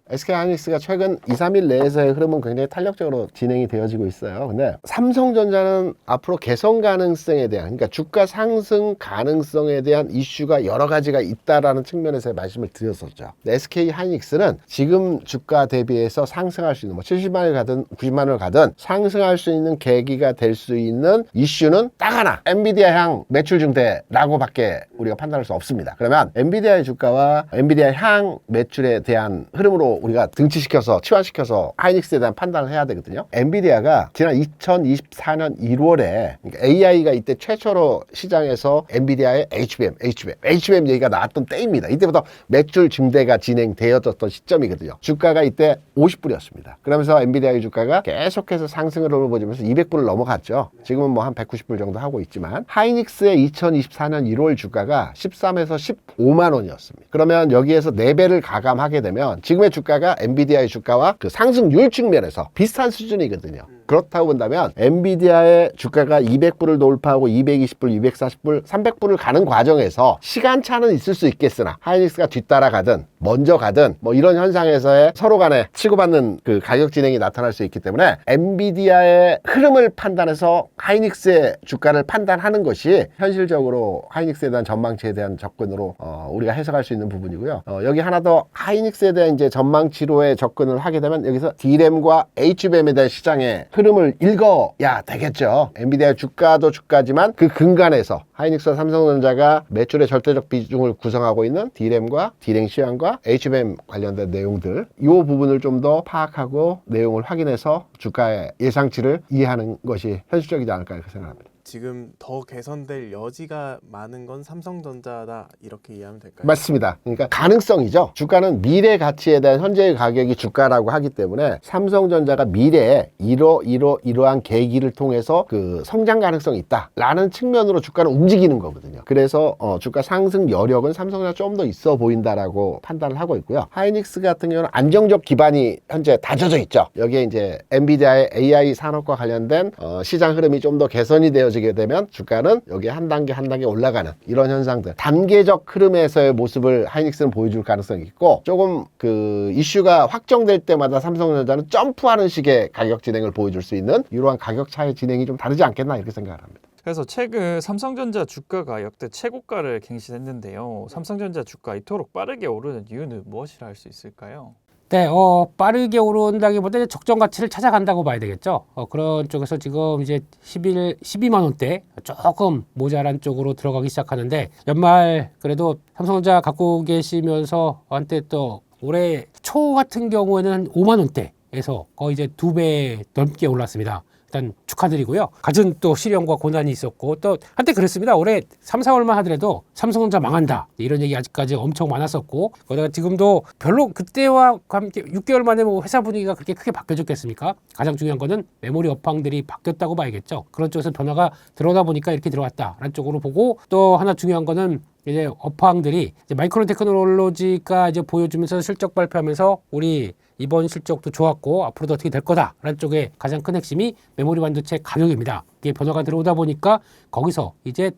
SK 하이닉스가 최근 2, 3일 내에서의 흐름은 굉장히 탄력적으로 진행이 되어지고 있어요. 근데 삼성전자는 앞으로 개선 가능성에 대한 그러니까 주가 상승 가능성에 대한 이슈가 여러 가지가 있다라는 측면에서의 말씀을 드렸었죠. SK 하이닉스는 지금 주가 대비해서 상승할 수 있는 70만 원을 가든 90만 원을 가든 상승할 수 있는 계기가 될 수 있는 이슈는 딱 하나 엔비디아 향 매출 증대라고 밖에 우리가 판단할 수 없습니다. 그러면 엔비디아의 주가와 엔비디아 향 매출에 대한 흐름을 흐름으로 우리가 등치시켜서 치환시켜서 하이닉스에 대한 판단을 해야 되거든요. 엔비디아가 지난 2024년 1월에 그러니까 AI가 이때 최초로 시장에서 엔비디아의 HBM 얘기가 나왔던 때입니다. 이때부터 매출 증대가 진행되어졌던 시점이거든요. 주가가 이때 50불이었습니다. 그러면서 엔비디아의 주가가 계속해서 상승을 보여주면서 200불을 넘어갔죠. 지금은 뭐 한 190불 정도 하고 있지만 하이닉스의 2024년 1월 주가가 13에서 15만 원이었습니다. 그러면 여기에서 4배를 가감하게 되면 지금의 주가가 엔비디아의 주가와 그 상승률 측면에서 비슷한 수준이거든요. 그렇다고 본다면 엔비디아의 주가가 200불을 돌파하고 220불, 240불, 300불을 가는 과정에서 시간차는 있을 수 있겠으나 하이닉스가 뒤따라가든 먼저 가든 뭐 이런 현상에서의 서로 간에 치고받는 그 가격 진행이 나타날 수 있기 때문에 엔비디아의 흐름을 판단해서 하이닉스의 주가를 판단하는 것이 현실적으로 하이닉스에 대한 전망치에 대한 접근으로 우리가 해석할 수 있는 부분이고요. 여기 하나 더 하이닉스에 대한 이제 전망치로의 접근을 하게 되면 여기서 D램과 HBM에 대한 시장의 흐름을 읽어야 되겠죠. 엔비디아 주가도 주가지만 그 근간에서 하이닉스와 삼성전자가 매출의 절대적 비중을 구성하고 있는 D램과 D램 시황과 HBM 관련된 내용들 이 부분을 좀 더 파악하고 내용을 확인해서 주가의 예상치를 이해하는 것이 현실적이지 않을까 이렇게 생각합니다. 지금 더 개선될 여지가 많은 건 삼성전자다 이렇게 이해하면 될까요? 맞습니다. 그러니까 가능성이죠. 주가는 미래 가치에 대한 현재의 가격이 주가라고 하기 때문에 삼성전자가 미래에 이러한 계기를 통해서 그 성장 가능성이 있다라는 측면으로 주가는 움직이는 거거든요. 그래서 주가 상승 여력은 삼성전자 좀 더 있어 보인다라고 판단을 하고 있고요. 하이닉스 같은 경우는 안정적 기반이 현재 다져져 있죠. 여기에 이제 엔비디아의 AI 산업과 관련된 시장 흐름이 좀 더 개선이 되어지게 되면 주가는 여기에 한 단계 올라가는 이런 현상들, 단계적 흐름에서의 모습을 하이닉스는 보여줄 가능성이 있고, 조금 그 이슈가 확정될 때마다 삼성전자는 점프하는 식의 가격 진행을 보여줄 수 있는 이러한 가격 차의 진행이 좀 다르지 않겠나 이렇게 생각을 합니다. 그래서 최근 삼성전자 주가가 역대 최고가를 갱신했는데요. 삼성전자 주가 이토록 빠르게 오르는 이유는 무엇이라 할 수 있을까요? 네, 빠르게 오른다기보다 적정 가치를 찾아간다고 봐야 되겠죠. 그런 쪽에서 지금 이제 12만 원대 조금 모자란 쪽으로 들어가기 시작하는데, 연말 그래도 삼성전자 갖고 계시면서 한때 또 올해 초 같은 경우에는 5만 원대에서 거의 이제 2배 넘게 올랐습니다. 일단 축하드리고요. 갖은 또 시련과 고난이 있었고, 또 한때 그랬습니다. 올해 3, 4월만 하더라도 삼성전자 망한다 이런 얘기 아직까지 엄청 많았었고, 거기다가 지금도 별로 그때와 함께 6개월 만에 뭐 회사 분위기가 그렇게 크게 바뀌어졌겠습니까? 가장 중요한 거는 메모리 업황들이 바뀌었다고 봐야겠죠. 그런 쪽에서 변화가 들어오다 보니까 이렇게 들어왔다라는 쪽으로 보고, 또 하나 중요한 거는 이제 업황들이 이제 마이크론 테크놀로지가 이제 보여주면서 실적 발표하면서 우리 이번 실적도 좋았고 앞으로도 어떻게 될 거다라는 쪽에 가장 큰 핵심이 메모리 반도체 가격입니다. 이게 변화가 들어오다 보니까 거기서 이제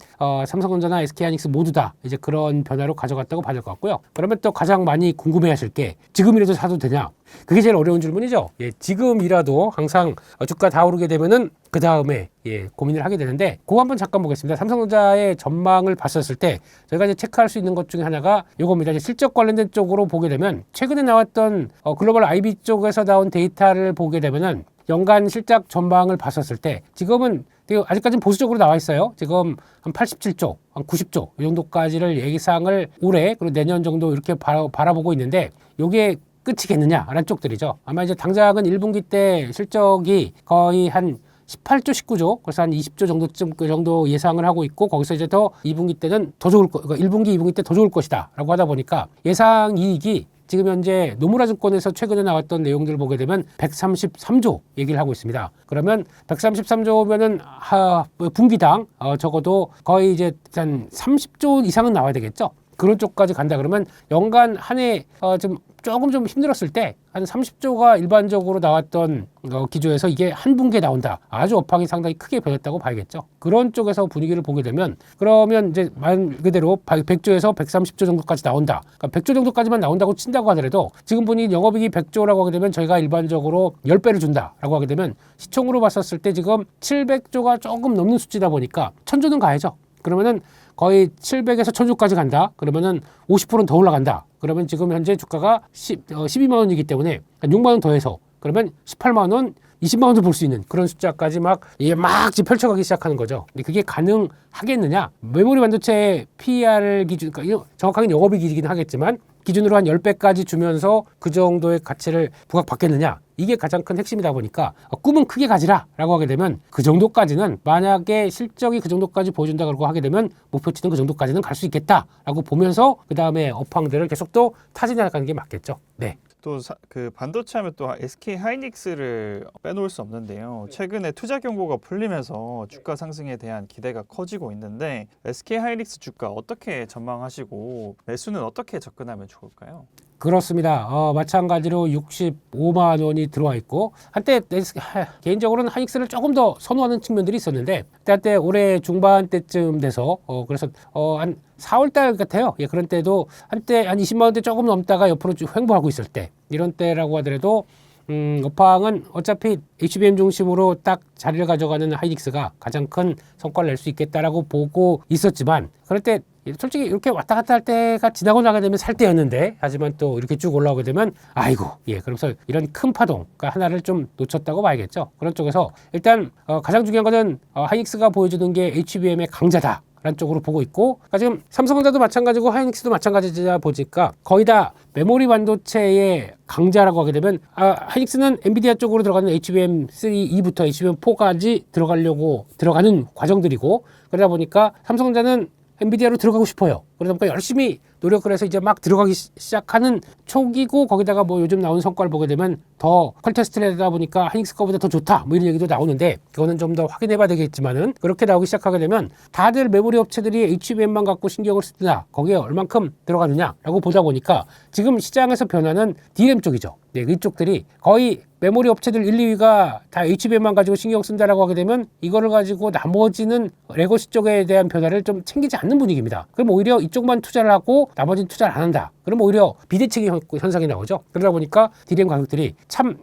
삼성전자나 SK하이닉스 모두 다 이제 그런 변화로 가져갔다고 봐야 될 것 같고요. 그러면 또 가장 많이 궁금해하실 게 지금이라도 사도 되냐? 그게 제일 어려운 질문이죠. 예, 지금이라도 항상 주가 다 오르게 되면은 그 다음에 고민을 하게 되는데, 그거 한번 잠깐 보겠습니다. 삼성전자의 전망을 봤었을 때 저희가 이제 체크할 수 있는 것 중에 하나가 이겁니다. 이제 실적 관련된 쪽으로 보게 되면 최근에 나왔던 글로벌 IB 쪽에서 나온 데이터를 보게 되면은 연간 실적 전망을 봤었을 때 지금은 아직까지는 보수적으로 나와 있어요. 지금 한 87조, 한 90조 이 정도까지를 예상을 올해 그리고 내년 정도 이렇게 바라보고 있는데, 요게 끝이겠느냐라는 쪽들이죠. 아마 이제 당장은 1분기 때 실적이 거의 한 18조, 19조, 그래서 한 20조 정도쯤 그 정도 예상을 하고 있고, 거기서 이제 더 2분기 때는 더 좋을 거, 그러니까 1분기, 2분기 때 더 좋을 것이다라고 하다 보니까 예상 이익이 지금 현재 노무라 증권에서 최근에 나왔던 내용들을 보게 되면 133조 얘기를 하고 있습니다. 그러면 133조면은 분기당 적어도 거의 이제 한 30조 이상은 나와야 되겠죠. 그런 쪽까지 간다 그러면 연간 한 해 조금 좀 힘들었을 때 한 30조가 일반적으로 나왔던 기조에서 이게 한 분기에 나온다. 아주 업황이 상당히 크게 변했다고 봐야겠죠. 그런 쪽에서 분위기를 보게 되면, 그러면 이제 말 그대로 100조에서 130조 정도까지 나온다. 그러니까 100조 정도까지만 나온다고 친다고 하더라도 지금 분이 영업이익이 100조라고 하게 되면 저희가 일반적으로 10배를 준다라고 하게 되면 시총으로 봤었을 때 지금 700조가 조금 넘는 수치다 보니까 1000조는 가야죠. 그러면은 거의 700에서 1000조까지 간다. 그러면은 50%는 더 올라간다. 그러면 지금 현재 주가가 12만 원이기 때문에 6만 원 더해서 그러면 18만 원 20만 원도 볼 수 있는 그런 숫자까지 막 지금 펼쳐가기 시작하는 거죠. 근데 그게 가능하겠느냐? 메모리 반도체 PER 기준, 그러니까 정확하게 영업이익이긴 하겠지만 기준으로 한 10배까지 주면서 그 정도의 가치를 부각받겠느냐? 이게 가장 큰 핵심이다 보니까 꿈은 크게 가지라 라고 하게 되면 그 정도까지는, 만약에 실적이 그 정도까지 보여준다 그러고 하게 되면 목표치는 그 정도까지는 갈 수 있겠다라고 보면서 그 다음에 업황들을 계속 또 타진해 나가는 게 맞겠죠. 네. 또 그 반도체 하면 또 SK 하이닉스를 빼놓을 수 없는데요. 최근에 투자 경고가 풀리면서 주가 상승에 대한 기대가 커지고 있는데 SK 하이닉스 주가 어떻게 전망하시고 매수는 어떻게 접근하면 좋을까요? 그렇습니다. 마찬가지로 65만 원이 들어와 있고, 한때 개인적으로는 하이닉스를 조금 더 선호하는 측면들이 있었는데, 그때 올해 중반 때쯤 돼서 그래서 한 4월 달 같아요. 예, 그런 때도 한때 한 20만 원대 조금 넘다가 옆으로 쭉 횡보하고 있을 때, 이런 때라고 하더라도 업황은 어차피 HBM 중심으로 딱 자리를 가져가는 하이닉스가 가장 큰 성과를 낼 수 있겠다라고 보고 있었지만, 그럴 때 솔직히 이렇게 왔다 갔다 할 때가 지나고 나게 되면 살 때였는데, 하지만 또 이렇게 쭉 올라오게 되면 아이고, 예, 그러면서 이런 큰 파동 하나를 좀 놓쳤다고 봐야겠죠. 그런 쪽에서 일단 가장 중요한 거는 하이닉스가 보여주는 게 HBM의 강자다 라는 쪽으로 보고 있고, 그러니까 지금 삼성전자도 마찬가지고 하이닉스도 마찬가지다 보니까 거의 다 메모리 반도체의 강자라고 하게 되면 하이닉스는 엔비디아 쪽으로 들어가는 HBM3E부터 HBM4까지 들어가는 과정들이고, 그러다 보니까 삼성전자는 엔비디아로 들어가고 싶어요. 그러다 보니까 열심히 노력을 해서 이제 막 들어가기 시작하는 초기고, 거기다가 뭐 요즘 나오는 성과를 보게 되면 더 퀄테스트를 하다 보니까 하이닉스 거보다 더 좋다 뭐 이런 얘기도 나오는데, 그거는 좀 더 확인해 봐야 되겠지만은, 그렇게 나오기 시작하게 되면 다들 메모리 업체들이 HBM만 갖고 신경을 쓰느냐, 거기에 얼만큼 들어가느냐라고 보다 보니까 지금 시장에서 변화는 DRAM 쪽이죠. 네, 이쪽들이 거의 메모리 업체들 1, 2위가 다 HBM만 가지고 신경 쓴다라고 하게 되면 이거를 가지고 나머지는 레거시 쪽에 대한 변화를 좀 챙기지 않는 분위기입니다. 그럼 오히려 이쪽만 투자를 하고 나머지는 투자를 안 한다. 그럼 오히려 비대칭의 현상이 나오죠. 그러다 보니까 DRAM 가격들이 참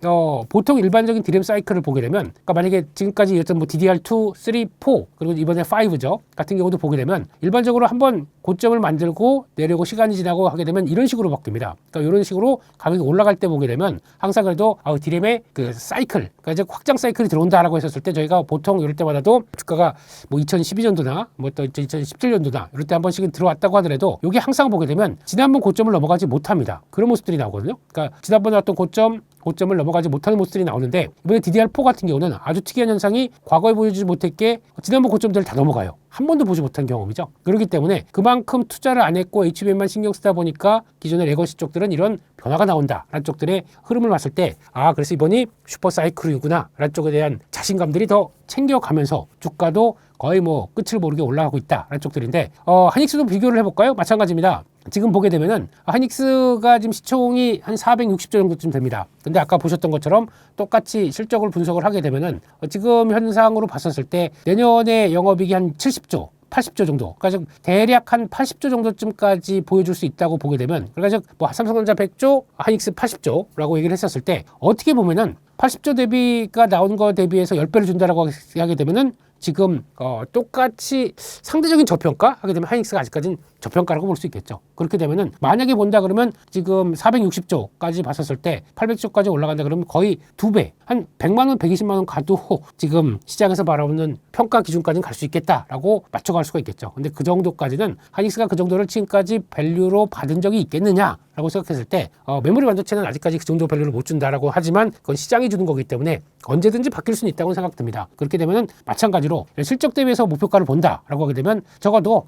보통 일반적인 DRAM 사이클을 보게 되면, 그러니까 만약에 지금까지 이었던 뭐 DDR2, 3, 4 그리고 이번에 5죠 같은 경우도 보게 되면 일반적으로 한번 고점을 만들고 내려고 시간이 지나고 하게 되면 이런 식으로 바뀝니다. 그러니까 이런 식으로 가격이 올라갈 때 보게 되면 항상 그래도 DRAM의 그 사이클, 그러니까 이제 확장 사이클이 들어온다라고 했었을 때 저희가 보통 이럴 때마다도 주가가 뭐 2012년도나 뭐 또 2017년도나 이럴 때 한 번씩은 들어왔다고 하더라도 여기 항상 보게 되면 지난번 고점을 넘어가지 못합니다. 그런 모습들이 나오거든요. 그러니까 지난번에 왔던 고점을 넘어가지 못하는 모습들이 나오는데, 이번에 DDR4 같은 경우는 아주 특이한 현상이 과거에 보여주지 못했게 지난번 고점들을 다 넘어가요. 한 번도 보지 못한 경험이죠. 그렇기 때문에 그만큼 투자를 안 했고 HBM만 신경 쓰다 보니까 기존의 레거시 쪽들은 이런 변화가 나온다라는 쪽들의 흐름을 봤을 때, 그래서 이번이 슈퍼사이클이구나 라는 쪽에 대한 자신감들이 더 챙겨가면서 주가도 거의 뭐 끝을 모르게 올라가고 있다라는 쪽들인데, 하이닉스도 비교를 해볼까요? 마찬가지입니다. 지금 보게 되면은 하이닉스가 지금 시총이 한 460조 정도쯤 됩니다. 근데 아까 보셨던 것처럼 똑같이 실적을 분석을 하게 되면은 지금 현상으로 봤었을 때 내년에 영업이익이 한 70조 80조 정도, 그러니까 지금 대략 한 80조 정도쯤까지 보여줄 수 있다고 보게 되면, 그러니까 뭐 삼성전자 100조, 하이닉스 80조라고 얘기를 했었을 때, 어떻게 보면은 80조 대비가 나온 거 대비해서 10배를 준다라고 하게 되면은 지금 똑같이 상대적인 저평가 하게 되면 하이닉스가 아직까지는 저평가라고 볼 수 있겠죠. 그렇게 되면은 만약에 본다 그러면 지금 460조까지 봤었을 때 800조까지 올라간다 그러면 거의 2배, 한 100만 원, 120만 원 가도 지금 시장에서 바라보는 평가 기준까지는 갈 수 있겠다라고 맞춰갈 수가 있겠죠. 근데 그 정도까지는 하이닉스가 그 정도를 지금까지 밸류로 받은 적이 있겠느냐라고 생각했을 때 메모리 반도체는 아직까지 그 정도 밸류를 못 준다라고 하지만 그건 시장이 주는 거기 때문에 언제든지 바뀔 수는 있다고 생각됩니다. 그렇게 되면은 마찬가지로 실적 대비해서 목표가를 본다라고 하게 되면 적어도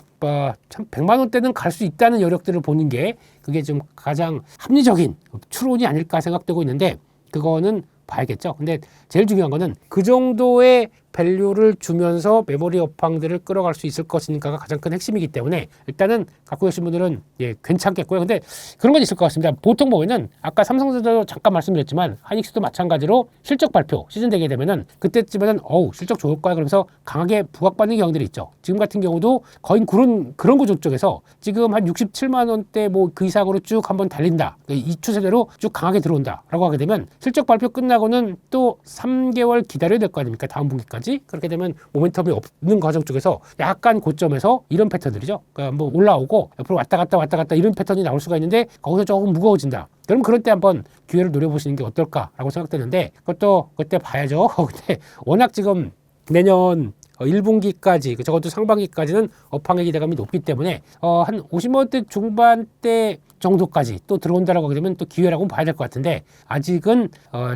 참 100만 원대는 갈 수 있다는 여력들을 보는 게 그게 좀 가장 합리적인 추론이 아닐까 생각되고 있는데, 그거는 봐야겠죠. 근데 제일 중요한 거는 그 정도의 밸류를 주면서 메모리 업황들을 끌어갈 수 있을 것인가가 가장 큰 핵심이기 때문에 일단은 갖고 계신 분들은 괜찮겠고요. 근데 그런 건 있을 것 같습니다. 보통 보면은 아까 삼성전자도 잠깐 말씀드렸지만 하이닉스도 마찬가지로 실적 발표 시즌 되게 되면은 그때쯤에는 실적 좋을 거야 그러면서 강하게 부각받는 경우들이 있죠. 지금 같은 경우도 거의 그런 구조 쪽에서 지금 한 67만 원대 뭐 그 이상으로 쭉 한번 달린다, 이 추세대로 쭉 강하게 들어온다라고 하게 되면 실적 발표 끝나고는 또 3개월 기다려야 될 거 아닙니까? 다음 분기까지. 정도까지 그렇게 되면 모멘텀이 없는 과정 쪽에서 약간 고점에서 이런 패턴들이죠. 그러니까 뭐 올라오고 옆으로 왔다 갔다 이런 패턴이 나올 수가 있는데 거기서 조금 무거워진다. 그럼 그럴 때 한번 기회를 노려보시는 게 어떨까라고 생각되는데 그것도 그때 봐야죠. 근데 워낙 지금 내년 1분기까지 적어도 상반기까지는 업황의 기대감이 높기 때문에 한 50만 원대 중반대 정도까지 또 들어온다라고 하게 되면 또 기회라고 봐야 될 것 같은데 아직은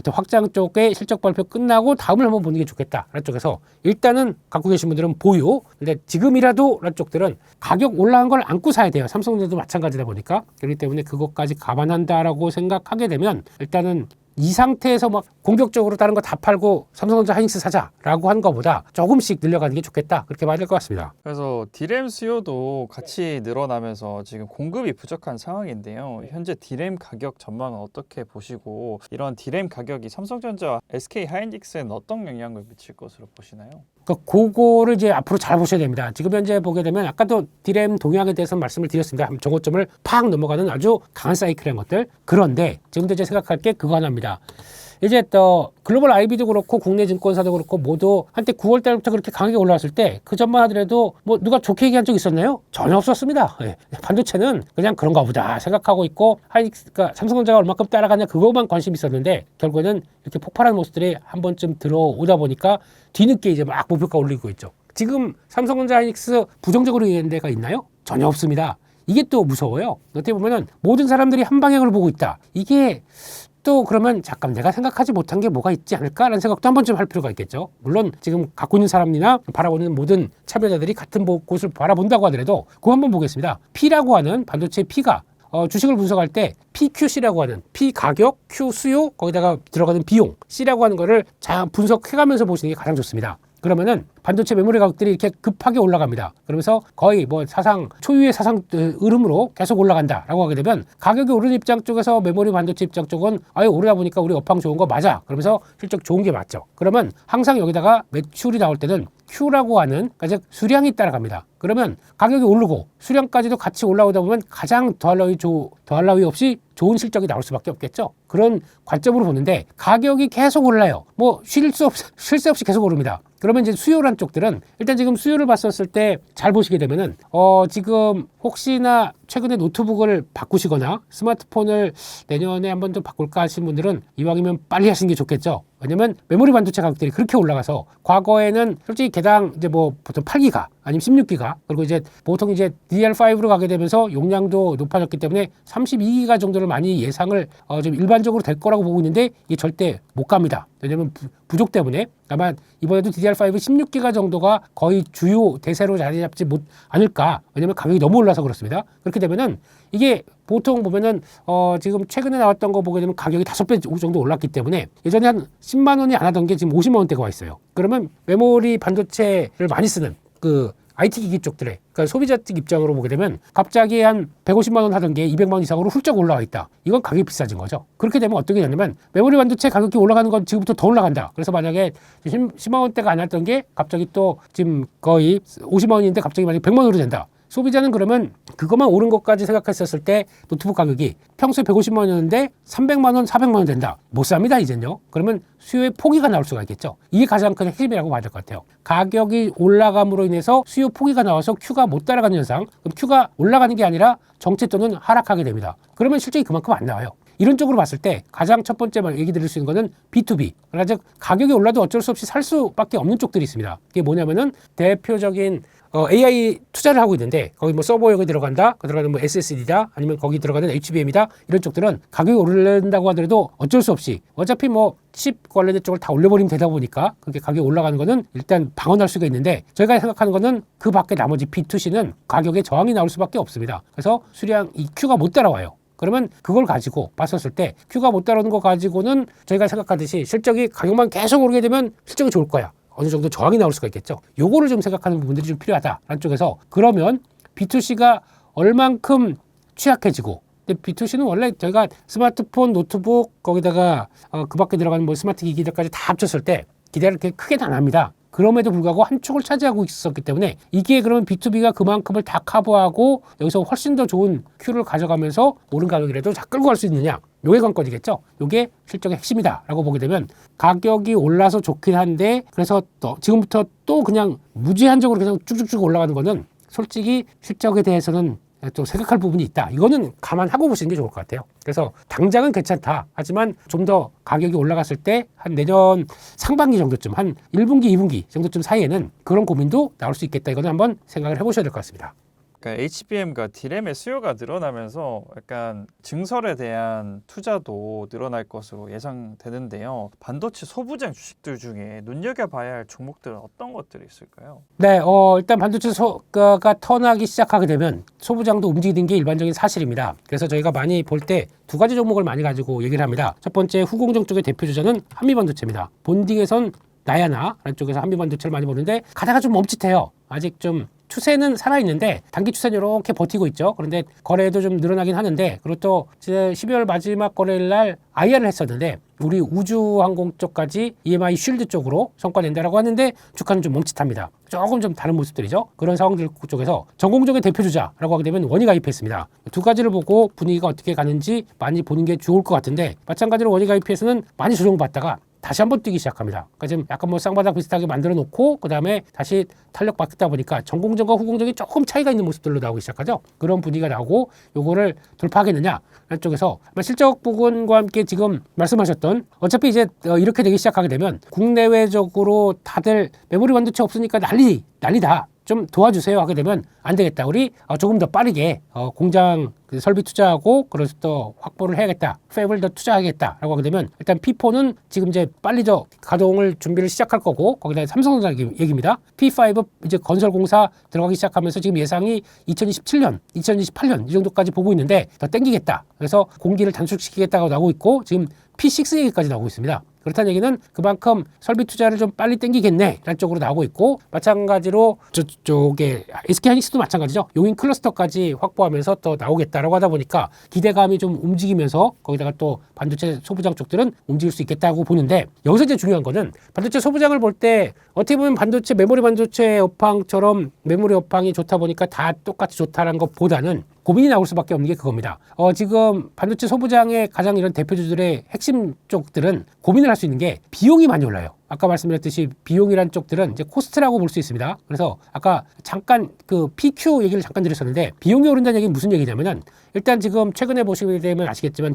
또 확장 쪽에 실적 발표 끝나고 다음을 한번 보는 게 좋겠다 라는 쪽에서 일단은 갖고 계신 분들은 보유. 근데 지금이라도 라는 쪽들은 가격 올라간 걸 안고 사야 돼요. 삼성전자도 마찬가지다 보니까. 그렇기 때문에 그것까지 감안한다라고 생각하게 되면 일단은 이 상태에서 막 공격적으로 다른 거 다 팔고 삼성전자 하이닉스 사자라고 하는 것보다 조금씩 늘려가는 게 좋겠다. 그렇게 봐야 될 것 같습니다. 그래서 디램 수요도 같이 늘어나면서 지금 공급이 부족한 상황인데요. 현재 디램 가격 전망은 어떻게 보시고 이런 디램 가격이 삼성전자와 SK 하이닉스에는 어떤 영향을 미칠 것으로 보시나요? 그거를 이제 앞으로 잘 보셔야 됩니다. 지금 현재 보게 되면 아까도 디램 동향에 대해서 말씀을 드렸습니다. 정고점을 팍 넘어가는 아주 강한 사이클의 것들. 그런데 지금도 이제 생각할 게 그거 하나입니다. 이제 또 글로벌 IB도 그렇고 국내 증권사도 그렇고 모두 한때 9월 달부터 그렇게 강하게 올라왔을 때 그 전만 하더라도 뭐 누가 좋게 얘기한 적 있었나요? 전혀 없었습니다. 예. 반도체는 그냥 그런가 보다 생각하고 있고 하이닉스가 삼성전자가 얼마큼 따라가냐 그것만 관심이 있었는데 결국에는 이렇게 폭발하는 모습들이 한 번쯤 들어오다 보니까 뒤늦게 이제 막 목표가 올리고 있죠. 지금 삼성전자 하이닉스 부정적으로 얘기하는 데가 있나요? 전혀 없습니다. 이게 또 무서워요. 어떻게 보면은 모든 사람들이 한 방향을 보고 있다. 이게 또 그러면 잠깐 내가 생각하지 못한 게 뭐가 있지 않을까라는 생각도 한 번쯤 할 필요가 있겠죠. 물론 지금 갖고 있는 사람이나 바라보는 모든 참여자들이 같은 곳을 바라본다고 하더라도 그거 한번 보겠습니다. P라고 하는 반도체 P가 주식을 분석할 때 PQC라고 하는 P 가격, Q 수요, 거기다가 들어가는 비용, C라고 하는 거를 잘 분석해가면서 보시는 게 가장 좋습니다. 그러면은 반도체 메모리 가격들이 이렇게 급하게 올라갑니다. 그러면서 거의 뭐 사상 초유의 사상 흐름으로 계속 올라간다라고 하게 되면 가격이 오르는 입장 쪽에서 메모리 반도체 입장 쪽은 아예 오르다 보니까 우리 업황 좋은 거 맞아. 그러면서 실적 좋은 게 맞죠. 그러면 항상 여기다가 매출이 나올 때는 Q라고 하는 즉 수량이 따라갑니다. 그러면 가격이 오르고 수량까지도 같이 올라오다 보면 가장 더할 나위 없이 좋은 실적이 나올 수밖에 없겠죠. 그런 관점으로 보는데 가격이 계속 올라요. 뭐 쉴 새 없이 계속 오릅니다. 그러면 이제 수요란 쪽들은 일단 지금 수요를 봤었을 때 잘 보시게 되면은 지금 혹시나 최근에 노트북을 바꾸시거나 스마트폰을 내년에 한번 좀 바꿀까 하시는 분들은 이왕이면 빨리 하시는 게 좋겠죠. 왜냐면 메모리 반도체 가격들이 그렇게 올라가서 과거에는 솔직히 개당 이제 뭐 보통 8기가 아니면 16기가 그리고 이제 보통 이제 DDR5로 가게 되면서 용량도 높아졌기 때문에 32기가 정도를 많이 예상을 좀 일반적으로 될 거라고 보고 있는데 이게 절대 못 갑니다. 왜냐면 부족 때문에 아마 이번에도 DDR5 16기가 정도가 거의 주요 대세로 자리 잡지 못 않을까. 왜냐면 가격이 너무 올라서 그렇습니다. 그렇게 되면은 이게 보통 보면은 지금 최근에 나왔던 거 보게 되면 가격이 5배 정도 올랐기 때문에 예전에 한 10만 원이 안 하던 게 지금 50만 원대가 와 있어요. 그러면 메모리 반도체를 많이 쓰는 그 IT 기기 쪽들의 그러니까 소비자 측 입장으로 보게 되면 갑자기 한 150만 원 하던 게 200만 원 이상으로 훌쩍 올라와 있다. 이건 가격이 비싸진 거죠. 그렇게 되면 어떻게 되냐면 메모리 반도체 가격이 올라가는 건 지금부터 더 올라간다. 그래서 만약에 10만 원대가 안 했던 게 갑자기 또 지금 거의 50만 원인데 갑자기 만약에 100만 원으로 된다. 소비자는 그러면 그것만 오른 것까지 생각했었을 때 노트북 가격이 평소에 150만 원이었는데 300만 원, 400만 원 된다. 못 삽니다, 이젠요. 그러면 수요의 포기가 나올 수가 있겠죠. 이게 가장 큰 핵심이라고 봐야 될 것 같아요. 가격이 올라감으로 인해서 수요 포기가 나와서 Q가 못 따라가는 현상. 그럼 Q가 올라가는 게 아니라 정체 또는 하락하게 됩니다. 그러면 실적이 그만큼 안 나와요. 이런 쪽으로 봤을 때 가장 첫 번째 얘기 드릴 수 있는 거는 B2B. 그러나 즉 가격이 올라도 어쩔 수 없이 살 수밖에 없는 쪽들이 있습니다. 그게 뭐냐면은 대표적인 AI 투자를 하고 있는데 거기 뭐 서버역에 들어간다, 들어가는 뭐 SSD다, 아니면 거기 들어가는 HBM이다 이런 쪽들은 가격이 오른다고 하더라도 어쩔 수 없이 어차피 뭐 칩 관련된 쪽을 다 올려버리면 되다 보니까 그렇게 가격이 올라가는 거는 일단 방어할 수가 있는데 저희가 생각하는 거는 그 밖에 나머지 B2C는 가격에 저항이 나올 수밖에 없습니다. 그래서 수량 이 Q가 못 따라와요. 그러면 그걸 가지고 봤었을 때 Q가 못 따라오는 거 가지고는 저희가 생각하듯이 실적이 가격만 계속 오르게 되면 실적이 좋을 거야. 어느 정도 저항이 나올 수가 있겠죠. 요거를 좀 생각하는 부분들이 좀 필요하다라는 쪽에서 그러면 B2C가 얼만큼 취약해지고 근데 B2C는 원래 저희가 스마트폰, 노트북 거기다가 그 밖에 들어가는 뭐 스마트 기기들까지 다 합쳤을 때 기대를 그렇게 크게는 안 합니다. 그럼에도 불구하고 한 축을 차지하고 있었기 때문에 이게 그러면 B2B가 그만큼을 다 커버하고 여기서 훨씬 더 좋은 Q를 가져가면서 오른 가격이라도 다 끌고 갈 수 있느냐, 요게 관건이겠죠. 요게 실적의 핵심이다라고 보게 되면 가격이 올라서 좋긴 한데 그래서 또 지금부터 또 그냥 무제한적으로 그냥 쭉쭉쭉 올라가는 거는 솔직히 실적에 대해서는 좀 생각할 부분이 있다. 이거는 감안하고 보시는 게 좋을 것 같아요. 그래서 당장은 괜찮다. 하지만 좀 더 가격이 올라갔을 때 한 내년 상반기 정도쯤, 한 1분기, 2분기 정도쯤 사이에는 그런 고민도 나올 수 있겠다. 이거는 한번 생각을 해보셔야 될 것 같습니다. 그러니까 HBM과 D램의 수요가 늘어나면서 약간 증설에 대한 투자도 늘어날 것으로 예상되는데요. 반도체 소부장 주식들 중에 눈여겨봐야 할 종목들은 어떤 것들이 있을까요? 네, 일단 반도체 소가가 턴하기 시작하게 되면 소부장도 움직이는 게 일반적인 사실입니다. 그래서 저희가 많이 볼 때 두 가지 종목을 많이 가지고 얘기를 합니다. 첫 번째 후공정 쪽의 대표 주자는 한미반도체입니다. 본딩에선 나야나라는 쪽에서 한미반도체를 많이 보는데 가다가 좀 멈칫해요. 아직 좀 추세는 살아있는데 단기 추세는 이렇게 버티고 있죠. 그런데 거래도 좀 늘어나긴 하는데 그리고 또 12월 마지막 거래일 날 IR을 했었는데 우리 우주항공 쪽까지 EMI 쉴드 쪽으로 성과 낸다라고 하는데 주가는 좀 멈칫합니다. 조금 좀 다른 모습들이죠. 그런 상황들 쪽에서 전공적인 대표주자라고 하게 되면 원이 가입했습니다. 두 가지를 보고 분위기가 어떻게 가는지 많이 보는 게 좋을 것 같은데 마찬가지로 원이 가입해서는 많이 조정받다가 다시 한번 뛰기 시작합니다. 그러니까 지금 약간 뭐 쌍바닥 비슷하게 만들어 놓고 그 다음에 다시 탄력 받다 보니까 전공정과 후공정이 조금 차이가 있는 모습들로 나오기 시작하죠. 그런 분위기가 나오고 요거를 돌파하겠느냐 라는 쪽에서 실적 부분과 함께 지금 말씀하셨던 어차피 이제 이렇게 되기 시작하게 되면 국내외적으로 다들 메모리 반도체 없으니까 난리다. 좀 도와주세요 하게 되면 안 되겠다. 우리 조금 더 빠르게 공장 설비 투자하고 그래서 또 확보를 해야겠다. 팹을 더 투자하겠다라고 하게 되면 일단 P4는 지금 이제 빨리 가동을 준비를 시작할 거고 거기다 삼성전자 얘기입니다. P5 이제 건설 공사 들어가기 시작하면서 지금 예상이 2027년, 2028년 이 정도까지 보고 있는데 더 땡기겠다. 그래서 공기를 단축시키겠다고 나오고 있고 지금 P6 얘기까지 나오고 있습니다. 그렇다는 얘기는 그만큼 설비 투자를 좀 빨리 땡기겠네 라는 쪽으로 나오고 있고 마찬가지로 저쪽에 SK하이닉스도 마찬가지죠. 용인 클러스터까지 확보하면서 또 나오겠다라고 하다 보니까 기대감이 좀 움직이면서 거기다가 또 반도체 소부장 쪽들은 움직일 수 있겠다고 보는데 여기서 이제 중요한 거는 반도체 소부장을 볼 때 어떻게 보면 반도체 메모리 반도체 업황처럼 메모리 업황이 좋다 보니까 다 똑같이 좋다는 것보다는 고민이 나올 수밖에 없는 게 그겁니다. 지금 반도체 소부장의 가장 이런 대표주들의 핵심 쪽들은 고민을 할 수 있는 게 비용이 많이 올라요. 아까 말씀드렸듯이 비용이란 쪽들은 이제 코스트라고 볼 수 있습니다. 그래서 아까 잠깐 그 PQ 얘기를 잠깐 드렸었는데 비용이 오른다는 얘기는 무슨 얘기냐면은 일단 지금 최근에 보시게 되면 아시겠지만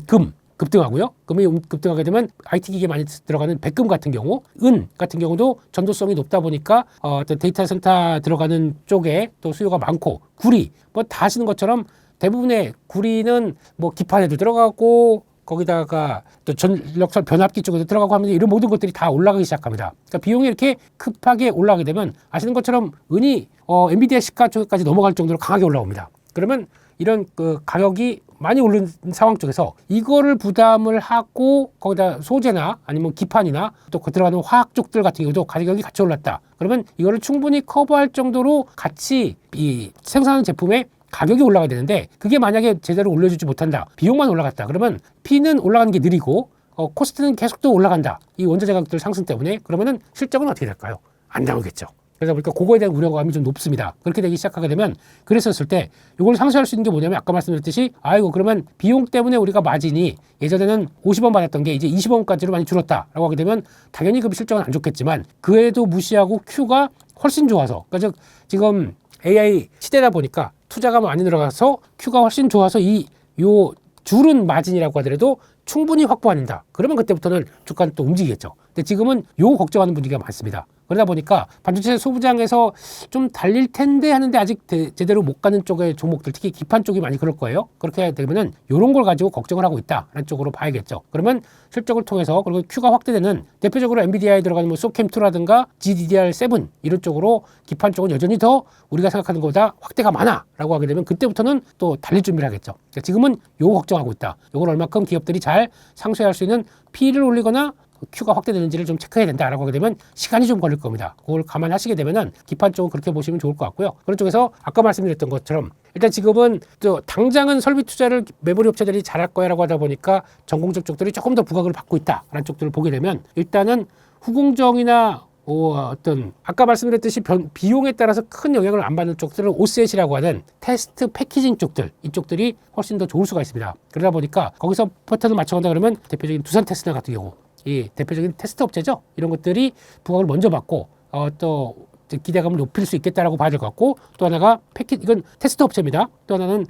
급등하고요. 금이 급등하게 되면 IT 기기에 많이 들어가는 백금 같은 경우, 은 같은 경우도 전도성이 높다 보니까 어떤 데이터 센터 들어가는 쪽에 또 수요가 많고, 구리 뭐 다 아시는 것처럼 대부분의 구리는 뭐 기판에도 들어가고 거기다가 또 전력설 변압기 쪽에도 들어가고 하면서 이런 모든 것들이 다 올라가기 시작합니다. 그러니까 비용이 이렇게 급하게 올라가게 되면 아시는 것처럼 은이 엔비디아 시가 쪽까지 넘어갈 정도로 강하게 올라옵니다. 그러면 이런 그 가격이 많이 오른 상황 쪽에서 이거를 부담을 하고 거기다 소재나 아니면 기판이나 또 그 들어가는 화학 쪽들 같은 경우도 가격이 같이 올랐다. 그러면 이거를 충분히 커버할 정도로 같이 이 생산하는 제품의 가격이 올라가야 되는데 그게 만약에 제대로 올려주지 못한다. 비용만 올라갔다. 그러면 P는 올라가는 게 느리고 코스트는 계속 또 올라간다. 이 원자재 가격들 상승 때문에 그러면은 실적은 어떻게 될까요? 안 나오겠죠. 그러다 보니까 그거에 대한 우려감이 좀 높습니다. 그렇게 되기 시작하게 되면 그랬었을 때 이걸 상쇄할 수 있는 게 뭐냐면 아까 말씀드렸듯이 그러면 비용 때문에 우리가 마진이 예전에는 50원 받았던 게 이제 20원까지로 많이 줄었다라고 하게 되면 당연히 그 실적은 안 좋겠지만 그에도 무시하고 Q가 훨씬 좋아서 그러니까 지금 AI 시대다 보니까 투자가 많이 들어가서 Q가 훨씬 좋아서 요 줄은 마진이라고 하더라도 충분히 확보한다. 그러면 그때부터는 주가는 또 움직이겠죠. 근데 지금은 요 걱정하는 분위기가 많습니다. 그러다 보니까 반도체 소부장에서 좀 달릴 텐데 하는데 아직 제대로 못 가는 쪽의 종목들, 특히 기판 쪽이 많이 그럴 거예요. 그렇게 되면은 이런 걸 가지고 걱정을 하고 있다라는 쪽으로 봐야겠죠. 그러면 실적을 통해서 그리고 Q가 확대되는 대표적으로 엔비디아에 들어가는 뭐 소캠2라든가 GDDR7 이런 쪽으로 기판 쪽은 여전히 더 우리가 생각하는 것보다 확대가 많아라고 하게 되면 그때부터는 또 달릴 준비를 하겠죠. 그러니까 지금은 요거 걱정하고 있다. 요걸 얼마큼 기업들이 잘 상쇄할 수 있는 P를 올리거나 Q가 확대되는지를 좀 체크해야 된다라고 하게 되면 시간이 좀 걸릴 겁니다. 그걸 감안하시게 되면은 기판 쪽은 그렇게 보시면 좋을 것 같고요. 그런 쪽에서 아까 말씀드렸던 것처럼 일단 지금은 또 당장은 설비 투자를 메모리 업체들이 잘할 거야라고 하다 보니까 전공적 쪽들이 조금 더 부각을 받고 있다라는 쪽들을 보게 되면 일단은 후공정이나 어떤 아까 말씀드렸듯이 비용에 따라서 큰 영향을 안 받는 쪽들은 오셋이라고 하는 테스트 패키징 쪽들, 이쪽들이 훨씬 더 좋을 수가 있습니다. 그러다 보니까 거기서 패턴을 맞춰간다 그러면 대표적인 두산 테스트 같은 경우 이 대표적인 테스트 업체죠. 이런 것들이 부각을 먼저 받고 또 기대감을 높일 수 있겠다라고 봐야 될 것 같고, 또 하나가 이건 테스트 업체입니다. 또 하나는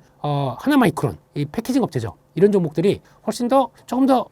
하나마이크론, 이 패키징 업체죠. 이런 종목들이 훨씬 더 조금 더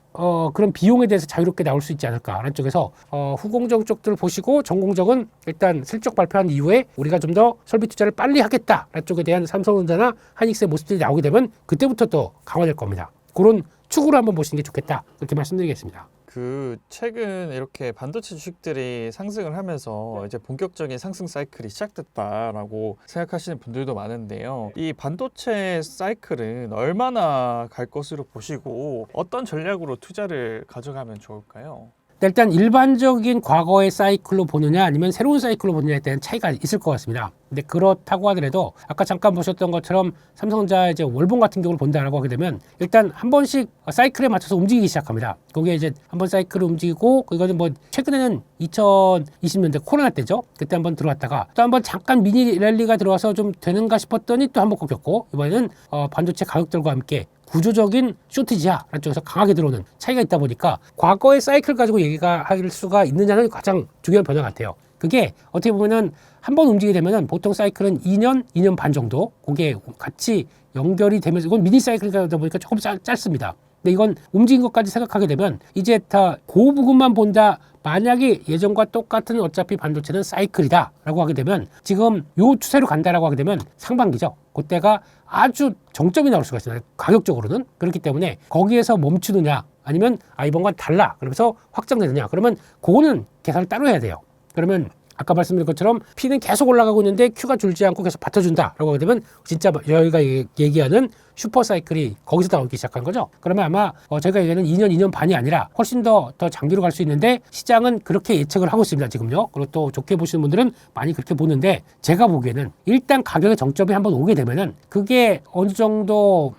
그런 비용에 대해서 자유롭게 나올 수 있지 않을까라는 쪽에서 후공정 쪽들을 보시고 전공정은 일단 실적 발표한 이후에 우리가 좀 더 설비 투자를 빨리 하겠다라는 쪽에 대한 삼성전자나 하이닉스의 모습들이 나오게 되면 그때부터 또 강화될 겁니다. 그런 축으로 한번 보시는 게 좋겠다, 그렇게 말씀드리겠습니다. 그 최근 이렇게 반도체 주식들이 상승을 하면서 이제 본격적인 상승 사이클이 시작됐다라고 생각하시는 분들도 많은데요. 이 반도체 사이클은 얼마나 갈 것으로 보시고 어떤 전략으로 투자를 가져가면 좋을까요? 일단 일반적인 과거의 사이클로 보느냐 아니면 새로운 사이클로 보느냐에 대한 차이가 있을 것 같습니다. 근데 그렇다고 하더라도 아까 잠깐 보셨던 것처럼 삼성전자 이제 월봉 같은 경우를 본다라고 하게 되면 일단 한 번씩 사이클에 맞춰서 움직이기 시작합니다. 거기에 이제 한 번 사이클을 움직이고, 이거는 뭐 최근에는 2020년대 코로나 때죠. 그때 한번 들어왔다가 또 한번 잠깐 미니 랠리가 들어와서 좀 되는가 싶었더니 또 한번 꺾였고, 이번에는 반도체 가격들과 함께 구조적인 쇼티지야라는 쪽에서 강하게 들어오는 차이가 있다 보니까 과거의 사이클 가지고 얘기가 할 수가 있느냐는 가장 중요한 변화 같아요. 그게 어떻게 보면은 한번 움직이게 되면은 보통 사이클은 2년 반 정도 그게 같이 연결이 되면서, 이건 미니 사이클이다 보니까 조금 짧습니다. 근데 이건 움직인 것까지 생각하게 되면 이제 다 그 부분만 본다. 만약에 예전과 똑같은 어차피 반도체는 사이클이다 라고 하게 되면 지금 요 추세로 간다라고 하게 되면 상반기죠. 그때가 아주 정점이 나올 수가 있어요. 가격적으로는. 그렇기 때문에 거기에서 멈추느냐 아니면 이번과 달라 그러면서 확장되느냐, 그러면 그거는 계산을 따로 해야 돼요. 그러면 아까 말씀드린 것처럼 P는 계속 올라가고 있는데 Q가 줄지 않고 계속 받쳐준다라고 하게 되면 진짜 저희가 얘기하는 슈퍼사이클이 거기서 나오기 시작한 거죠. 그러면 아마 저희가 얘기하는 2년 반이 아니라 훨씬 더 장기로 갈 수 있는데, 시장은 그렇게 예측을 하고 있습니다. 지금요. 그리고 또 좋게 보시는 분들은 많이 그렇게 보는데, 제가 보기에는 일단 가격의 정점이 한번 오게 되면은 그게 어느 정도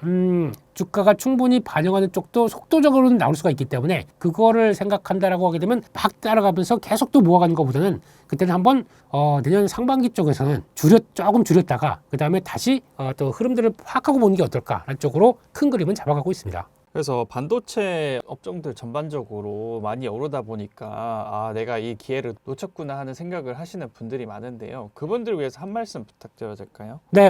주가가 충분히 반영하는 쪽도 속도적으로는 나올 수가 있기 때문에 그거를 생각한다라고 하게 되면 막 따라가면서 계속 또 모아가는 것보다는 그때는 한번 내년 상반기 쪽에서는 조금 줄였다가 그 다음에 다시 또 흐름들을 파악하고 보는 게 어떨까라는 쪽으로 큰 그림은 잡아가고 있습니다. 그래서 반도체 업종들 전반적으로 많이 오르다 보니까 내가 이 기회를 놓쳤구나 하는 생각을 하시는 분들이 많은데요. 그분들을 위해서 한 말씀 부탁드려도 될까요? 네,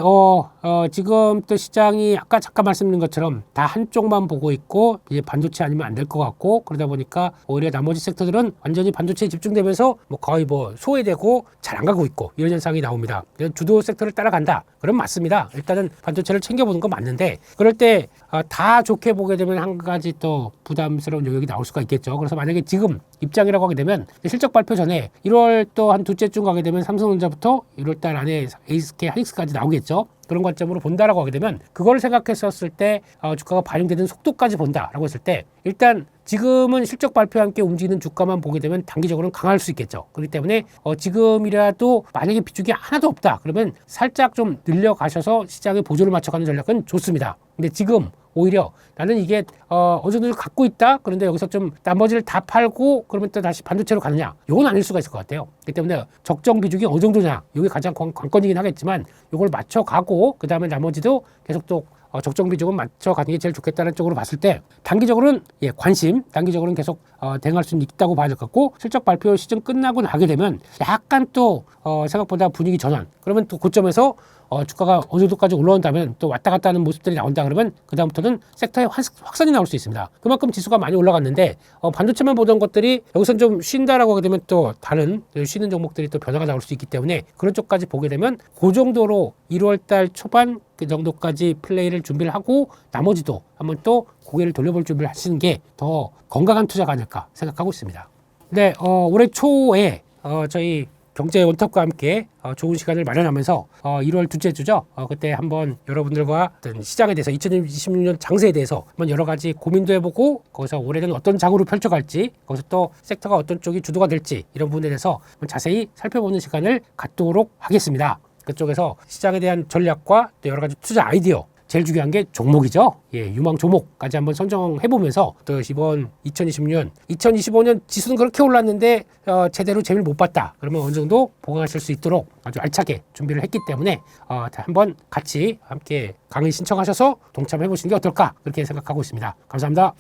지금 또 시장이 아까 잠깐 말씀드린 것처럼 다 한쪽만 보고 있고 이제 반도체 아니면 안 될 것 같고, 그러다 보니까 오히려 나머지 섹터들은 완전히 반도체에 집중되면서 거의 소외되고 잘 안 가고 있고 이런 현상이 나옵니다. 주도 섹터를 따라간다. 그럼 맞습니다. 일단은 반도체를 챙겨보는 건 맞는데, 그럴 때 다 좋게 보게 되면 한 가지 또 부담스러운 영역이 나올 수가 있겠죠. 그래서 만약에 지금 입장이라고 하게 되면 실적 발표 전에 1월 또 한 두째쯤 가게 되면 삼성전자부터 1월달 안에 SK 하이닉스까지 나오겠죠. 그런 관점으로 본다라고 하게 되면 그걸 생각했었을 때 주가가 반영되는 속도까지 본다라고 했을 때 일단 지금은 실적 발표와 함께 움직이는 주가만 보게 되면 단기적으로는 강할 수 있겠죠. 그렇기 때문에 지금이라도 만약에 비중이 하나도 없다 그러면 살짝 좀 늘려가셔서 시장에 보조를 맞춰가는 전략은 좋습니다. 근데 지금 오히려 나는 이게 어느 정도 갖고 있다. 그런데 여기서 좀 나머지를 다 팔고 그러면 또 다시 반도체로 가느냐. 이건 아닐 수가 있을 것 같아요. 그렇기 때문에 적정 비중이 어느 정도냐. 이게 가장 관건이긴 하겠지만 이걸 맞춰가고 그 다음에 나머지도 계속 또 적정 비중은 맞춰가는 게 제일 좋겠다는 쪽으로 봤을 때 단기적으로는 단기적으로는 계속 대응할 수는 있다고 봐야 될 것 같고, 실적 발표 시즌 끝나고 나게 되면 약간 또 생각보다 분위기 전환, 그러면 또 고점에서 주가가 어느 정도까지 올라온다면 또 왔다 갔다 하는 모습들이 나온다 그러면 그다음부터는 섹터의 확산이 나올 수 있습니다. 그만큼 지수가 많이 올라갔는데 반도체만 보던 것들이 여기서 좀 쉰다라고 하게 되면 또 다른 쉬는 종목들이 또 변화가 나올 수 있기 때문에 그런 쪽까지 보게 되면 그 정도로 1월달 초반 그 정도까지 플레이를 준비를 하고 나머지도 한번 또 고개를 돌려볼 준비를 하시는 게 더 건강한 투자가 아닐까 생각하고 있습니다. 네, 올해 초에 저희 경제 원탑과 함께 좋은 시간을 마련하면서 1월 둘째 주죠. 그때 한번 여러분들과 어떤 시장에 대해서 2026년 장세에 대해서 한번 여러 가지 고민도 해보고 거기서 올해는 어떤 장으로 펼쳐갈지, 거기서 또 섹터가 어떤 쪽이 주도가 될지 이런 부분에 대해서 자세히 살펴보는 시간을 갖도록 하겠습니다. 그쪽에서 시장에 대한 전략과 또 여러 가지 투자 아이디어 제일 중요한 게 종목이죠. 예, 유망 종목까지 한번 선정해 보면서 또 이번 2020년, 2025년 지수는 그렇게 올랐는데 제대로 재미를 못 봤다. 그러면 어느 정도 보강하실 수 있도록 아주 알차게 준비를 했기 때문에 한번 같이 함께 강의 신청하셔서 동참해 보시는 게 어떨까 그렇게 생각하고 있습니다. 감사합니다.